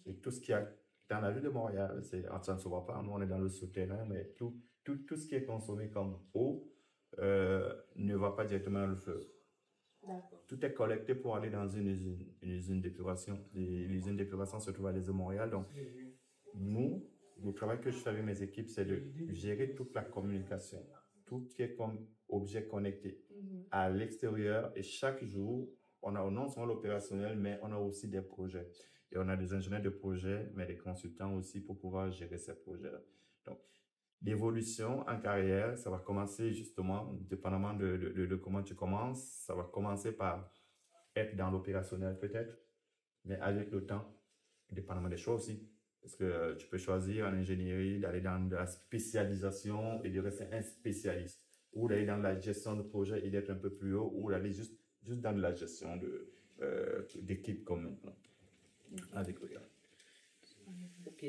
Et tout ce qui a dans la ville de Montréal, ça ne se voit pas. Nous, on est dans le souterrain, mais tout ce qui est consommé comme eau ne va pas directement dans le fleuve. Tout est collecté pour aller dans une usine d'épuration. L'usine d'épuration se trouve à l'est de Montréal. Donc, nous, le travail que je fais avec mes équipes, c'est de gérer toute la communication, tout ce qui est comme objet connecté à l'extérieur. Et chaque jour, on a non seulement l'opérationnel, mais on a aussi des projets. Et on a des ingénieurs de projet, mais des consultants aussi pour pouvoir gérer ces projets-là. Donc, l'évolution en carrière, ça va commencer justement, dépendamment de comment tu commences, ça va commencer par être dans l'opérationnel peut-être, mais avec le temps, dépendamment des choix aussi. Parce que tu peux choisir en ingénierie d'aller dans de la spécialisation et de rester un spécialiste, ou d'aller dans la gestion de projet et d'être un peu plus haut, ou d'aller juste dans de la gestion d'équipe comme maintenant, avec le temps. Ok,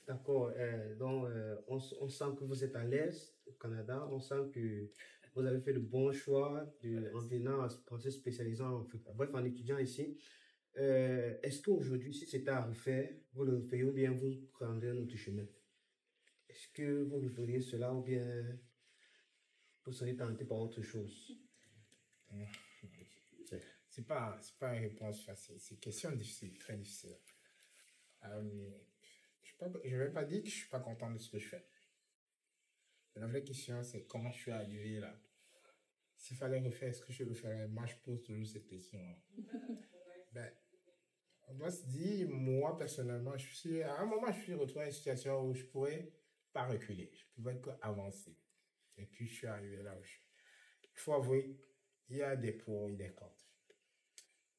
d'accord. Donc, on sent que vous êtes à l'aise au Canada. On sent que vous avez fait le bon choix en venant en se spécialisant en étudiant ici. Est-ce qu'aujourd'hui, si c'était à refaire, vous le feriez ou bien vous prendrez un autre chemin? Est-ce que vous le feriez cela ou bien vous seriez tenté par autre chose? C'est pas une réponse facile. C'est une question difficile, très difficile. Je vais pas dire que je suis pas content de ce que je fais. La vraie question, c'est comment je suis arrivé là. S'il fallait refaire, est-ce que je le ferais? Moi, je pose toujours cette question. On doit se dire, moi, personnellement, à un moment, je suis retrouvé dans une situation où je pourrais pas reculer. Je pouvais qu'avancer. Et puis, je suis arrivé là où je suis. Il faut avouer, il y a des pour et des contre.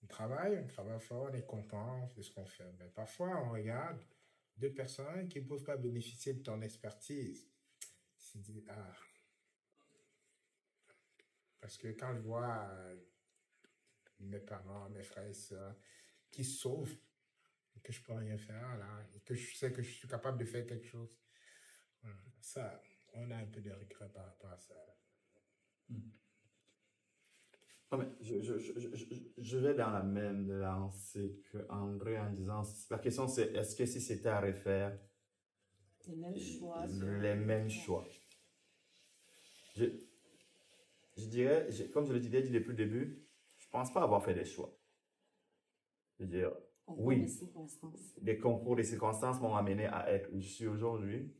On travaille fort, on est content de ce qu'on fait. Mais parfois, on regarde deux personnes qui ne peuvent pas bénéficier de ton expertise. C'est dit, parce que quand je vois mes parents, mes frères et sœurs qui sauvent, et que je peux rien faire là, et que je sais que je suis capable de faire quelque chose, ça, on a un peu de regret par rapport à ça. Non, mais je vais dans la même lancée qu'André en disant, la question c'est, est-ce que si c'était à refaire, les mêmes choix. Je dirais, comme je le disais depuis le début, je ne pense pas avoir fait des choix. Je veux dire, oui, des concours, des circonstances m'ont amené à être où je suis aujourd'hui.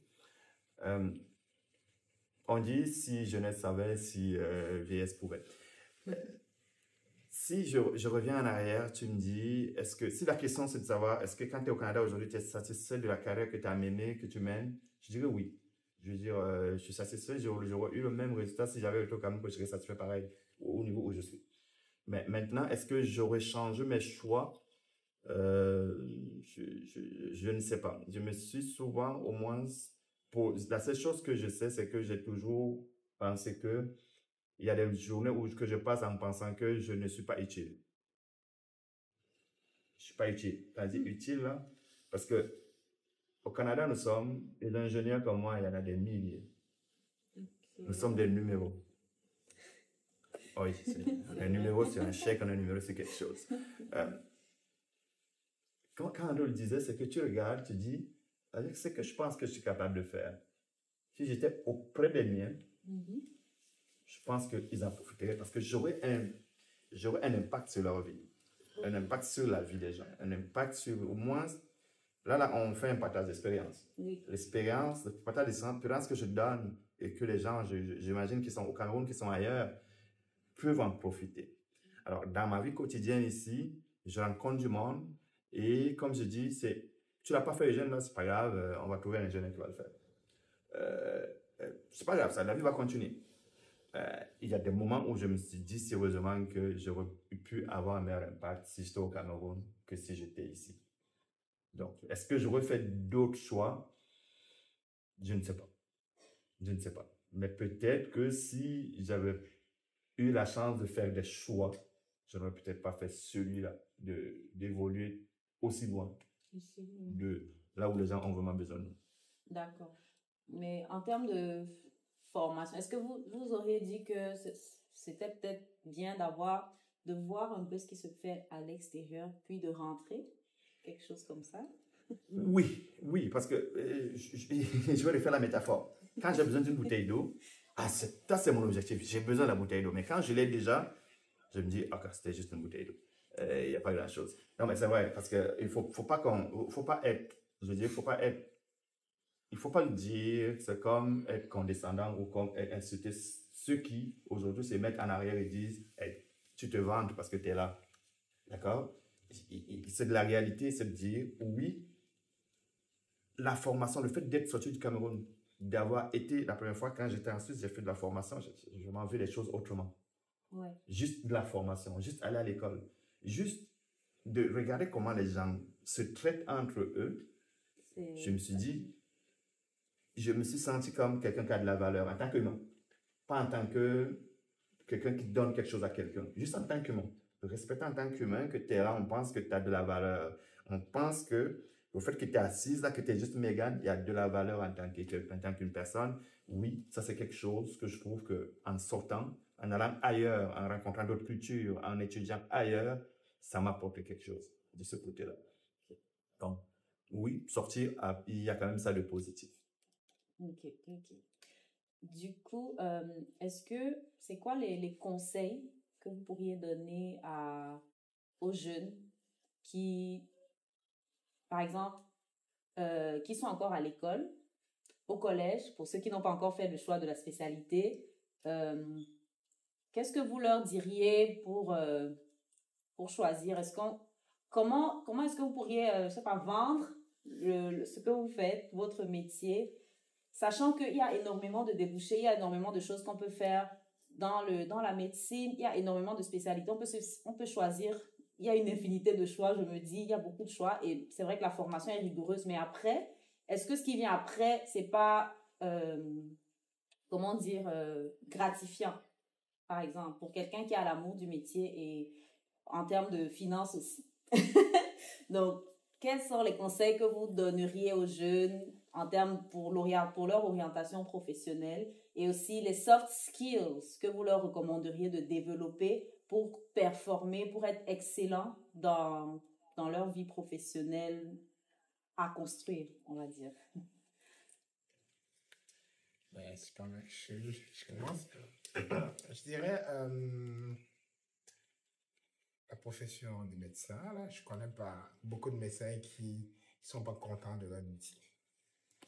On dit si jeunesse savait, si vieillesse pouvait. Si je reviens en arrière, tu me dis, si la question c'est de savoir, est-ce que quand tu es au Canada aujourd'hui, tu es satisfait de la carrière que tu as menée, que tu mènes? Je dirais oui. Je veux dire, je suis satisfait, j'aurais eu le même résultat si j'avais été au Cameroun, que je serais satisfait pareil au niveau où je suis. Mais maintenant, est-ce que j'aurais changé mes choix? Je ne sais pas. Je me suis souvent, au moins, la seule chose que je sais, c'est que j'ai toujours pensé que il y a des journées que je passe en pensant que je ne suis pas utile. Je ne suis pas utile. C'est-à-dire utile, là, parce que au Canada, nous sommes des ingénieurs comme moi, il y en a des milliers. Nous sommes des numéros. Oui, un numéro, c'est un chèque, un numéro, c'est quelque chose. Quand Andrew le disait, c'est que tu regardes, tu dis, c'est que je pense que je suis capable de faire. Si j'étais auprès des miens, je pense qu'ils en profiteraient parce que j'aurais un impact sur leur vie. un impact sur la vie des gens, un impact sur, au moins, là, on fait un partage d'expérience. Oui. L'expérience, le partage d'expérience que je donne et que les gens, j'imagine, qui sont au Cameroun, qui sont ailleurs, peuvent en profiter. Alors, dans ma vie quotidienne ici, je rencontre du monde et comme je dis, tu l'as pas fait jeune, là, c'est pas grave, on va trouver un jeune qui va le faire. C'est pas grave, ça, la vie va continuer. Il y a des moments où je me suis dit sérieusement que j'aurais pu avoir un meilleur impact si j'étais au Cameroun que si j'étais ici. Donc, est-ce que j'aurais fait d'autres choix? Je ne sais pas. Je ne sais pas. Mais peut-être que si j'avais eu la chance de faire des choix, je n'aurais peut-être pas fait celui-là, d'évoluer aussi loin de là où les gens ont vraiment besoin de nous. D'accord. Mais en termes de formation, est-ce que vous auriez dit que c'était peut-être bien de voir un peu ce qui se fait à l'extérieur, puis de rentrer? Quelque chose comme ça? Oui, parce que je vais refaire la métaphore. Quand j'ai besoin d'une bouteille d'eau, ça c'est mon objectif. J'ai besoin de la bouteille d'eau. Mais quand je l'ai déjà, je me dis, ok, c'était juste une bouteille d'eau. Il n'y a pas grand-chose. Non, mais c'est vrai, parce qu'il ne faut pas être, je veux dire, il faut pas le dire, c'est comme être condescendant ou comme insulter ceux qui, aujourd'hui, se mettent en arrière et disent, hey, tu te vantes parce que tu es là. D'accord? C'est de la réalité, c'est de dire, oui, la formation, le fait d'être sorti du Cameroun, d'avoir été, la première fois quand j'étais en Suisse, j'ai fait de la formation, je m'en veux les choses autrement. Ouais. Juste de la formation, juste aller à l'école, juste de regarder comment les gens se traitent entre eux. Je me suis dit, je me suis senti comme quelqu'un qui a de la valeur en tant qu'humain, pas en tant que quelqu'un qui donne quelque chose à quelqu'un, juste en tant qu'humain. Respecter en tant qu'humain que tu es là, on pense que tu as de la valeur. On pense que le fait que tu es assise là, que tu es juste Mégane, il y a de la valeur en tant qu'une personne. Oui, ça c'est quelque chose que je trouve qu'en sortant, en allant ailleurs, en rencontrant d'autres cultures, en étudiant ailleurs, ça m'apporte quelque chose de ce côté-là. Donc, oui, sortir, il y a quand même ça de positif. Ok. Du coup, c'est quoi les conseils que vous pourriez donner aux jeunes qui, par exemple, qui sont encore à l'école, au collège, pour ceux qui n'ont pas encore fait le choix de la spécialité, qu'est-ce que vous leur diriez pour choisir? Comment est-ce que vous pourriez, je sais pas, vendre ce que vous faites, votre métier, sachant qu'il y a énormément de débouchés, il y a énormément de choses qu'on peut faire dans la médecine, il y a énormément de spécialités, on peut choisir, il y a une infinité de choix, je me dis, il y a beaucoup de choix et c'est vrai que la formation est rigoureuse, mais après, est-ce que ce qui vient après, c'est pas, gratifiant, par exemple, pour quelqu'un qui a l'amour du métier et en termes de finances aussi. Donc, quels sont les conseils que vous donneriez aux jeunes en termes pour leur orientation professionnelle et aussi les soft skills que vous leur recommanderiez de développer pour performer, pour être excellents dans leur vie professionnelle à construire, on va dire? Ben, c'est pas mal. Je commence. Je dirais la profession de médecin. Là, je connais pas beaucoup de médecins qui sont pas contents de leur métier.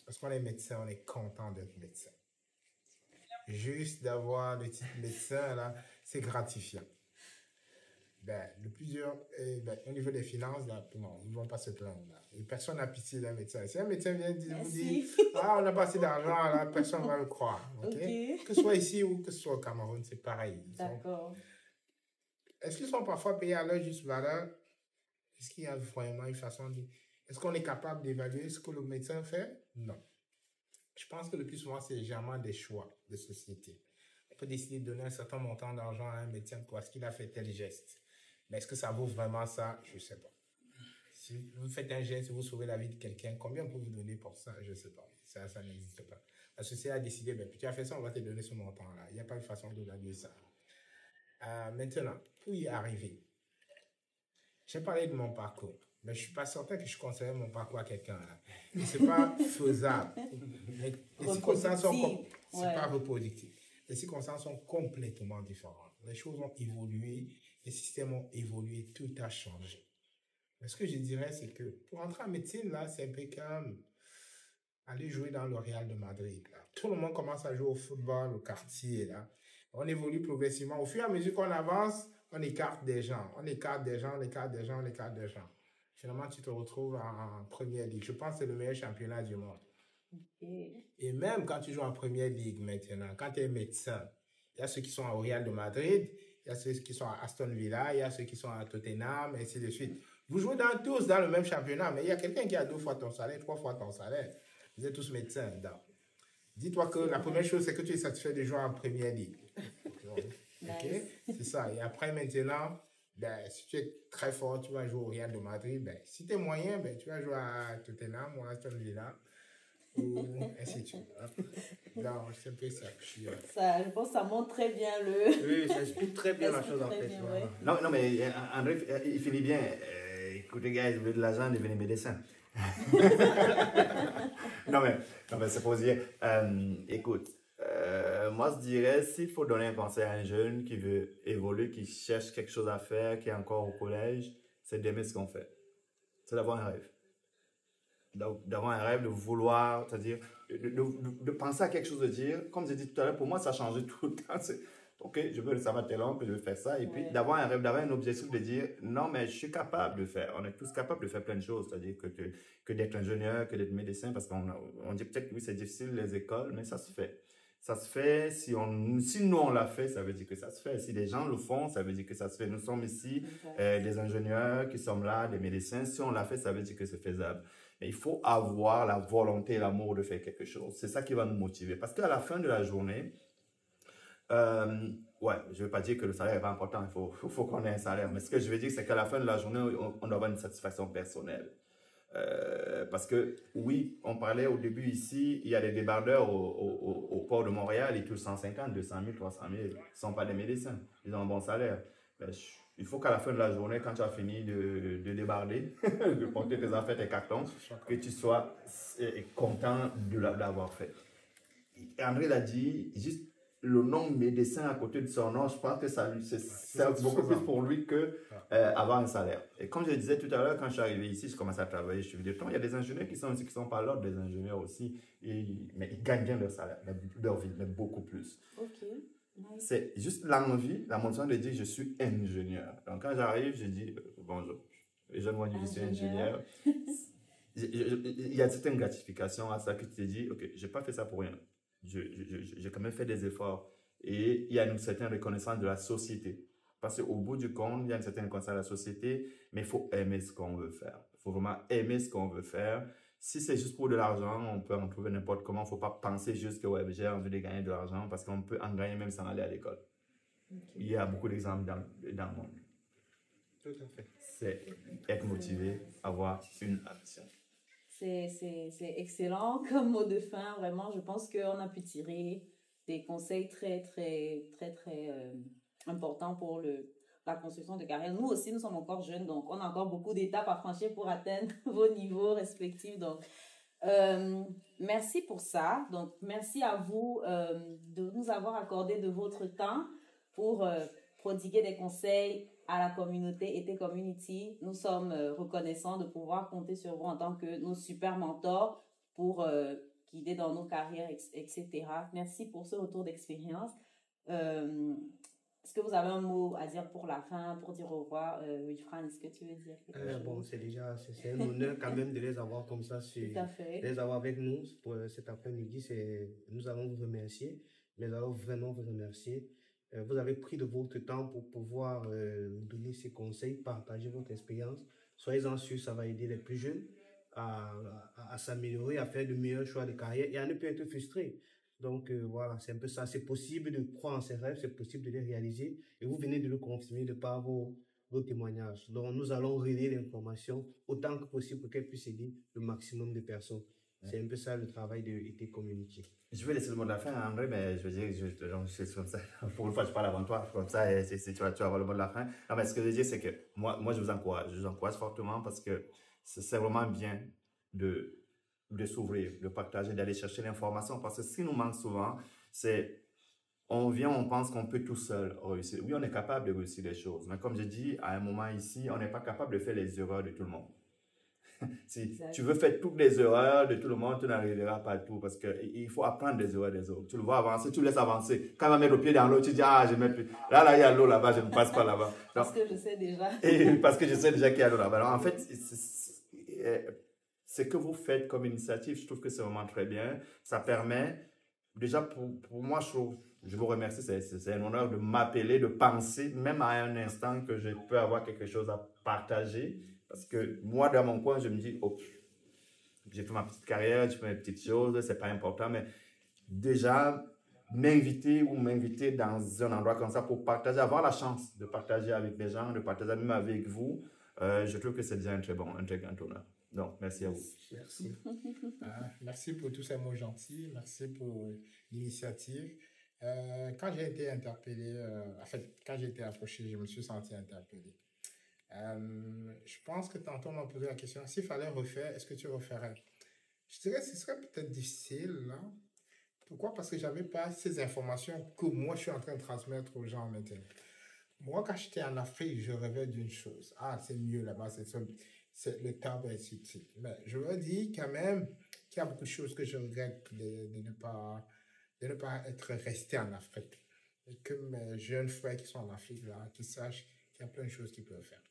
Parce qu'on est médecin, on est content d'être médecin. Juste d'avoir le titre médecin, là, c'est gratifiant. Au niveau des finances, là, non, ils ne vont pas se plaindre. Là. Et personne n'a pitié d'un médecin. Si un médecin vient vous dire, on n'a pas assez d'argent, là, personne ne va le croire. Okay? Que ce soit ici ou que ce soit au Cameroun, c'est pareil. D'accord. Est-ce qu'ils sont parfois payés à leur juste valeur? Est-ce qu'il y a vraiment une façon de... Est-ce qu'on est capable d'évaluer ce que le médecin fait? Non. Je pense que le plus souvent, c'est légèrement des choix de société. On peut décider de donner un certain montant d'argent à un médecin parce qu'il a fait tel geste. Mais est-ce que ça vaut vraiment ça? Je ne sais pas. Si vous faites un geste et vous sauvez la vie de quelqu'un, combien on peut vous donner pour ça? Je ne sais pas. Ça n'existe pas. La société a décidé, tu as fait ça, on va te donner ce montant-là. Il n'y a pas de façon d'évaluer ça. Maintenant, pour y arriver, j'ai parlé de mon parcours. Mais je ne suis pas certain que je conseille mon parcours à quelqu'un. Ce n'est pas faisable. Les circonstances sont comme... Ce n'est pas reproductif. les circonstances sont complètement différentes. Les choses ont évolué, les systèmes ont évolué, tout a changé. Mais ce que je dirais, c'est que pour entrer en médecine, là, c'est un peu comme aller jouer dans le Real de Madrid. Là. Tout le monde commence à jouer au football, au quartier. Là. On évolue progressivement. Au fur et à mesure qu'on avance, on écarte des gens. On écarte des gens, on écarte des gens, on écarte des gens. Finalement, tu te retrouves en première ligue. Je pense que c'est le meilleur championnat du monde. Okay. Et même quand tu joues en première ligue maintenant, quand tu es médecin, il y a ceux qui sont au Real de Madrid, il y a ceux qui sont à Aston Villa, il y a ceux qui sont à Tottenham, et ainsi de suite. Vous jouez tous dans le même championnat, mais il y a quelqu'un qui a 2 fois ton salaire, 3 fois ton salaire. Vous êtes tous médecins. Dis-toi que la première chose, c'est que tu es satisfait de jouer en première ligue. Okay? C'est ça. Et après, maintenant, ben, si tu es très fort, tu vas jouer au Real de Madrid. Ben, si tu es moyen, ben, tu vas jouer à Tottenham ou à Aston Villa. Ou ainsi de suite. Non, c'est un peu ça. Ça, je pense que ça montre très bien Oui, ça explique très bien la chose en fait. Bien, ouais. Non, mais André, il finit bien. Écoutez, gars, vous voulez de l'argent, devenez médecin. non, mais c'est pour dire. Écoute, moi, je dirais, s'il faut donner un conseil à un jeune qui veut évoluer, qui cherche quelque chose à faire, qui est encore au collège, c'est d'aimer ce qu'on fait. C'est d'avoir un rêve. D'avoir un rêve, de vouloir, c'est-à-dire de penser à quelque chose, de dire, comme j'ai dit tout à l'heure, pour moi, ça a changé tout le temps. C'est, ok, je veux le savoir tel que je veux faire ça. Et puis, d'avoir un rêve, d'avoir un objectif, de dire, non, mais je suis capable de faire. On est tous capables de faire plein de choses. C'est-à-dire que d'être ingénieur, que d'être médecin, parce qu'on dit peut-être que oui, c'est difficile, les écoles, mais ça se fait. Ça se fait, si nous on l'a fait, ça veut dire que ça se fait. Si des gens le font, ça veut dire que ça se fait. Nous sommes ici, des ingénieurs qui sommes là, des médecins. Si on l'a fait, ça veut dire que c'est faisable. Mais il faut avoir la volonté et l'amour de faire quelque chose. C'est ça qui va nous motiver. Parce qu'à la fin de la journée, je ne veux pas dire que le salaire n'est pas important, il faut qu'on ait un salaire. Mais ce que je veux dire, c'est qu'à la fin de la journée, on doit avoir une satisfaction personnelle. Parce que, oui, on parlait au début ici, il y a des débardeurs au port de Montréal, ils touchent 150, 200 000, 300 000. Ils ne sont pas des médecins, ils ont un bon salaire. Mais il faut qu'à la fin de la journée, quand tu as fini de débarder, de porter tes affaires, tes cartons, que tu sois content de l'avoir fait. André l'a dit, juste le nom médecin à côté de son nom, je pense que c'est beaucoup plus pour lui que avoir un salaire. Et comme je le disais tout à l'heure, quand je suis arrivé ici, je commençais à travailler, je suis venu de temps, il y a des ingénieurs qui sont ici, qui sont pas l'ordre des ingénieurs aussi, mais ils gagnent bien leur salaire, leur vie, mais beaucoup plus. Ok. Nice. C'est juste l'envie, la motivation de dire je suis ingénieur. Donc quand j'arrive, je dis bonjour. Les jeunes vont dire je suis ingénieur. Il y a certaines gratifications à ça que tu te dis, ok, j'ai pas fait ça pour rien. J'ai quand même fait des efforts. Et il y a une certaine reconnaissance de la société. Parce qu'au bout du compte, il y a une certaine reconnaissance de la société, mais il faut aimer ce qu'on veut faire. Il faut vraiment aimer ce qu'on veut faire. Si c'est juste pour de l'argent, on peut en trouver n'importe comment. Il ne faut pas penser juste que j'ai envie de gagner de l'argent parce qu'on peut en gagner même sans aller à l'école. Okay. Il y a beaucoup d'exemples dans le monde. Tout à fait. C'est être motivé, avoir une ambition. C'est excellent comme mot de fin. Vraiment, je pense qu'on a pu tirer des conseils très, très, très, très importants pour la construction de carrière. Nous aussi, nous sommes encore jeunes, donc on a encore beaucoup d'étapes à franchir pour atteindre vos niveaux respectifs. Donc, merci pour ça. Donc, merci à vous de nous avoir accordé de votre temps pour prodiguer des conseils à la communauté ET Community. Nous sommes reconnaissants de pouvoir compter sur vous en tant que nos super mentors pour guider dans nos carrières, etc. Merci pour ce retour d'expérience. Est-ce que vous avez un mot à dire pour la fin, pour dire au revoir? Wilfran, est-ce que tu veux dire quelque chose? Bon, c'est un honneur quand même de les avoir comme ça, de les avoir avec nous pour cet après-midi. Nous allons vous remercier, mais allons vraiment vous remercier. Vous avez pris de votre temps pour pouvoir nous donner ces conseils, partager votre expérience. Soyez-en sûrs, ça va aider les plus jeunes à s'améliorer, à faire de meilleurs choix de carrière et à ne plus être frustrés. Donc voilà, c'est un peu ça. C'est possible de croire en ses rêves, c'est possible de les réaliser. Et vous venez de le confirmer de par vos témoignages. Donc nous allons relayer l'information autant que possible pour qu'elle puisse aider le maximum de personnes. C'est un peu ça le travail de ET Community. Je vais laisser le mot de la fin à André, mais je veux dire, je suis comme ça. Pour une fois, je parle avant toi, comme ça, et tu vas avoir le mot de la fin. Non, mais ce que je veux dire, c'est que moi, je vous encourage fortement parce que c'est vraiment bien de s'ouvrir, de partager, d'aller chercher l'information. Parce que ce qui nous manque souvent, c'est on vient, on pense qu'on peut tout seul réussir. Oui, on est capable de réussir des choses, mais comme je dis, à un moment ici, on n'est pas capable de faire les erreurs de tout le monde. Si tu veux faire toutes les erreurs de tout le monde, tu n'arriveras pas à tout parce qu'il faut apprendre des erreurs des autres. Tu le vois avancer, tu le laisses avancer. Quand il va mettre le pied dans l'eau, tu dis, ah, je mets plus. Là, il y a l'eau là-bas, je ne passe pas là-bas. Parce que je sais déjà. Et parce que je sais déjà qu'il y a l'eau là-bas. Alors, en fait, ce que vous faites comme initiative, je trouve que c'est vraiment très bien. Ça permet, déjà pour moi, je vous remercie, c'est un honneur de m'appeler, de penser, même à un instant que je peux avoir quelque chose à partager. Parce que moi, dans mon coin, je me dis, oh, j'ai fait ma petite carrière, je fais mes petites choses, c'est pas important, mais déjà, m'inviter dans un endroit comme ça pour partager, avoir la chance de partager avec les gens, de partager même avec vous, je trouve que c'est déjà un très grand honneur. Donc, merci à vous. Merci. Merci pour tous ces mots gentils. Merci pour l'initiative. Quand j'ai été interpellé, en fait, quand j'ai été approché, je me suis senti interpellé. Je pense que tantôt on m'a posé la question, s'il fallait refaire, est-ce que tu referais? Je dirais que ce serait peut-être difficile, là. Pourquoi? Parce que je n'avais pas ces informations que moi je suis en train de transmettre aux gens maintenant. Moi, quand j'étais en Afrique, je rêvais d'une chose. Ah, c'est mieux là-bas, le temps est utile. Mais je veux dire quand même qu'il y a beaucoup de choses que je regrette de ne pas être resté en Afrique. Et que mes jeunes frères qui sont en Afrique, là, qu'ils sachent qu'il y a plein de choses qu'ils peuvent faire.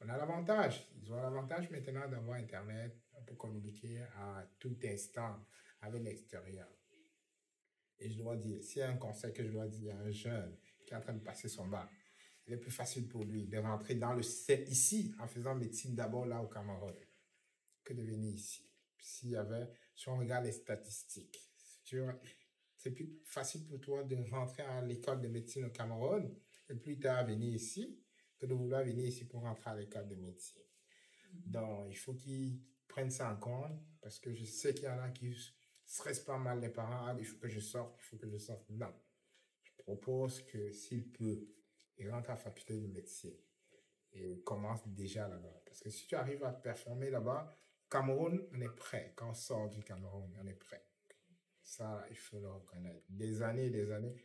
On a l'avantage, ils ont l'avantage maintenant d'avoir Internet, on peut communiquer à tout instant avec l'extérieur. Et je dois dire, s'il y a un conseil que je dois dire à un jeune qui est en train de passer son bac, il est plus facile pour lui de rentrer dans le set ici, en faisant médecine d'abord là au Cameroun, que de venir ici. Si on regarde les statistiques, c'est plus facile pour toi de rentrer à l'école de médecine au Cameroun et plus tard venir ici que de vouloir venir ici pour rentrer à l'école de médecine. Donc, il faut qu'ils prennent ça en compte parce que je sais qu'il y en a qui stressent pas mal les parents. Ah, il faut que je sorte, il faut que je sorte. Non. Je propose que s'il peut, il rentre à la faculté de médecine et commence déjà là-bas. Parce que si tu arrives à performer là-bas, Cameroun, on est prêt. Quand on sort du Cameroun, on est prêt. Ça, il faut le reconnaître. Des années et des années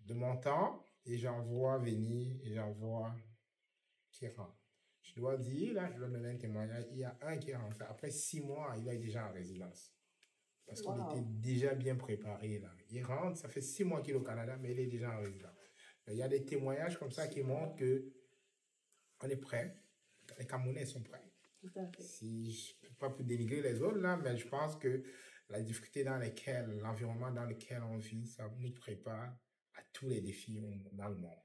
de mon temps, et j'en vois venir, et j'en vois qui rentrent. Je dois dire, là, je dois donner un témoignage, il y a un qui est rentré. Après 6 mois, il est déjà en résidence. Parce qu'il était déjà bien préparé, là. Il rentre, ça fait 6 mois qu'il est au Canada, mais il est déjà en résidence. Il y a des témoignages comme ça qui montrent qu'on est prêt. Les Camerounais sont prêts. Tout à fait. Si, je ne peux pas pour dénigrer les autres, là, mais je pense que la difficulté l'environnement dans lequel on vit, ça nous prépare à tous les défis dans le monde.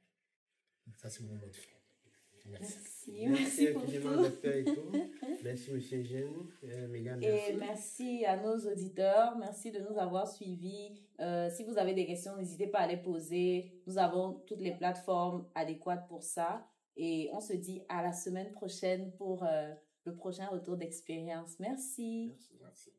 Ça, c'est mon mot de fin. Merci pour tout. Merci, M. Jeune. Mesdames, et merci à nos auditeurs. Merci de nous avoir suivis. Si vous avez des questions, n'hésitez pas à les poser. Nous avons toutes les plateformes adéquates pour ça. Et on se dit à la semaine prochaine pour le prochain retour d'expérience. Merci. Merci.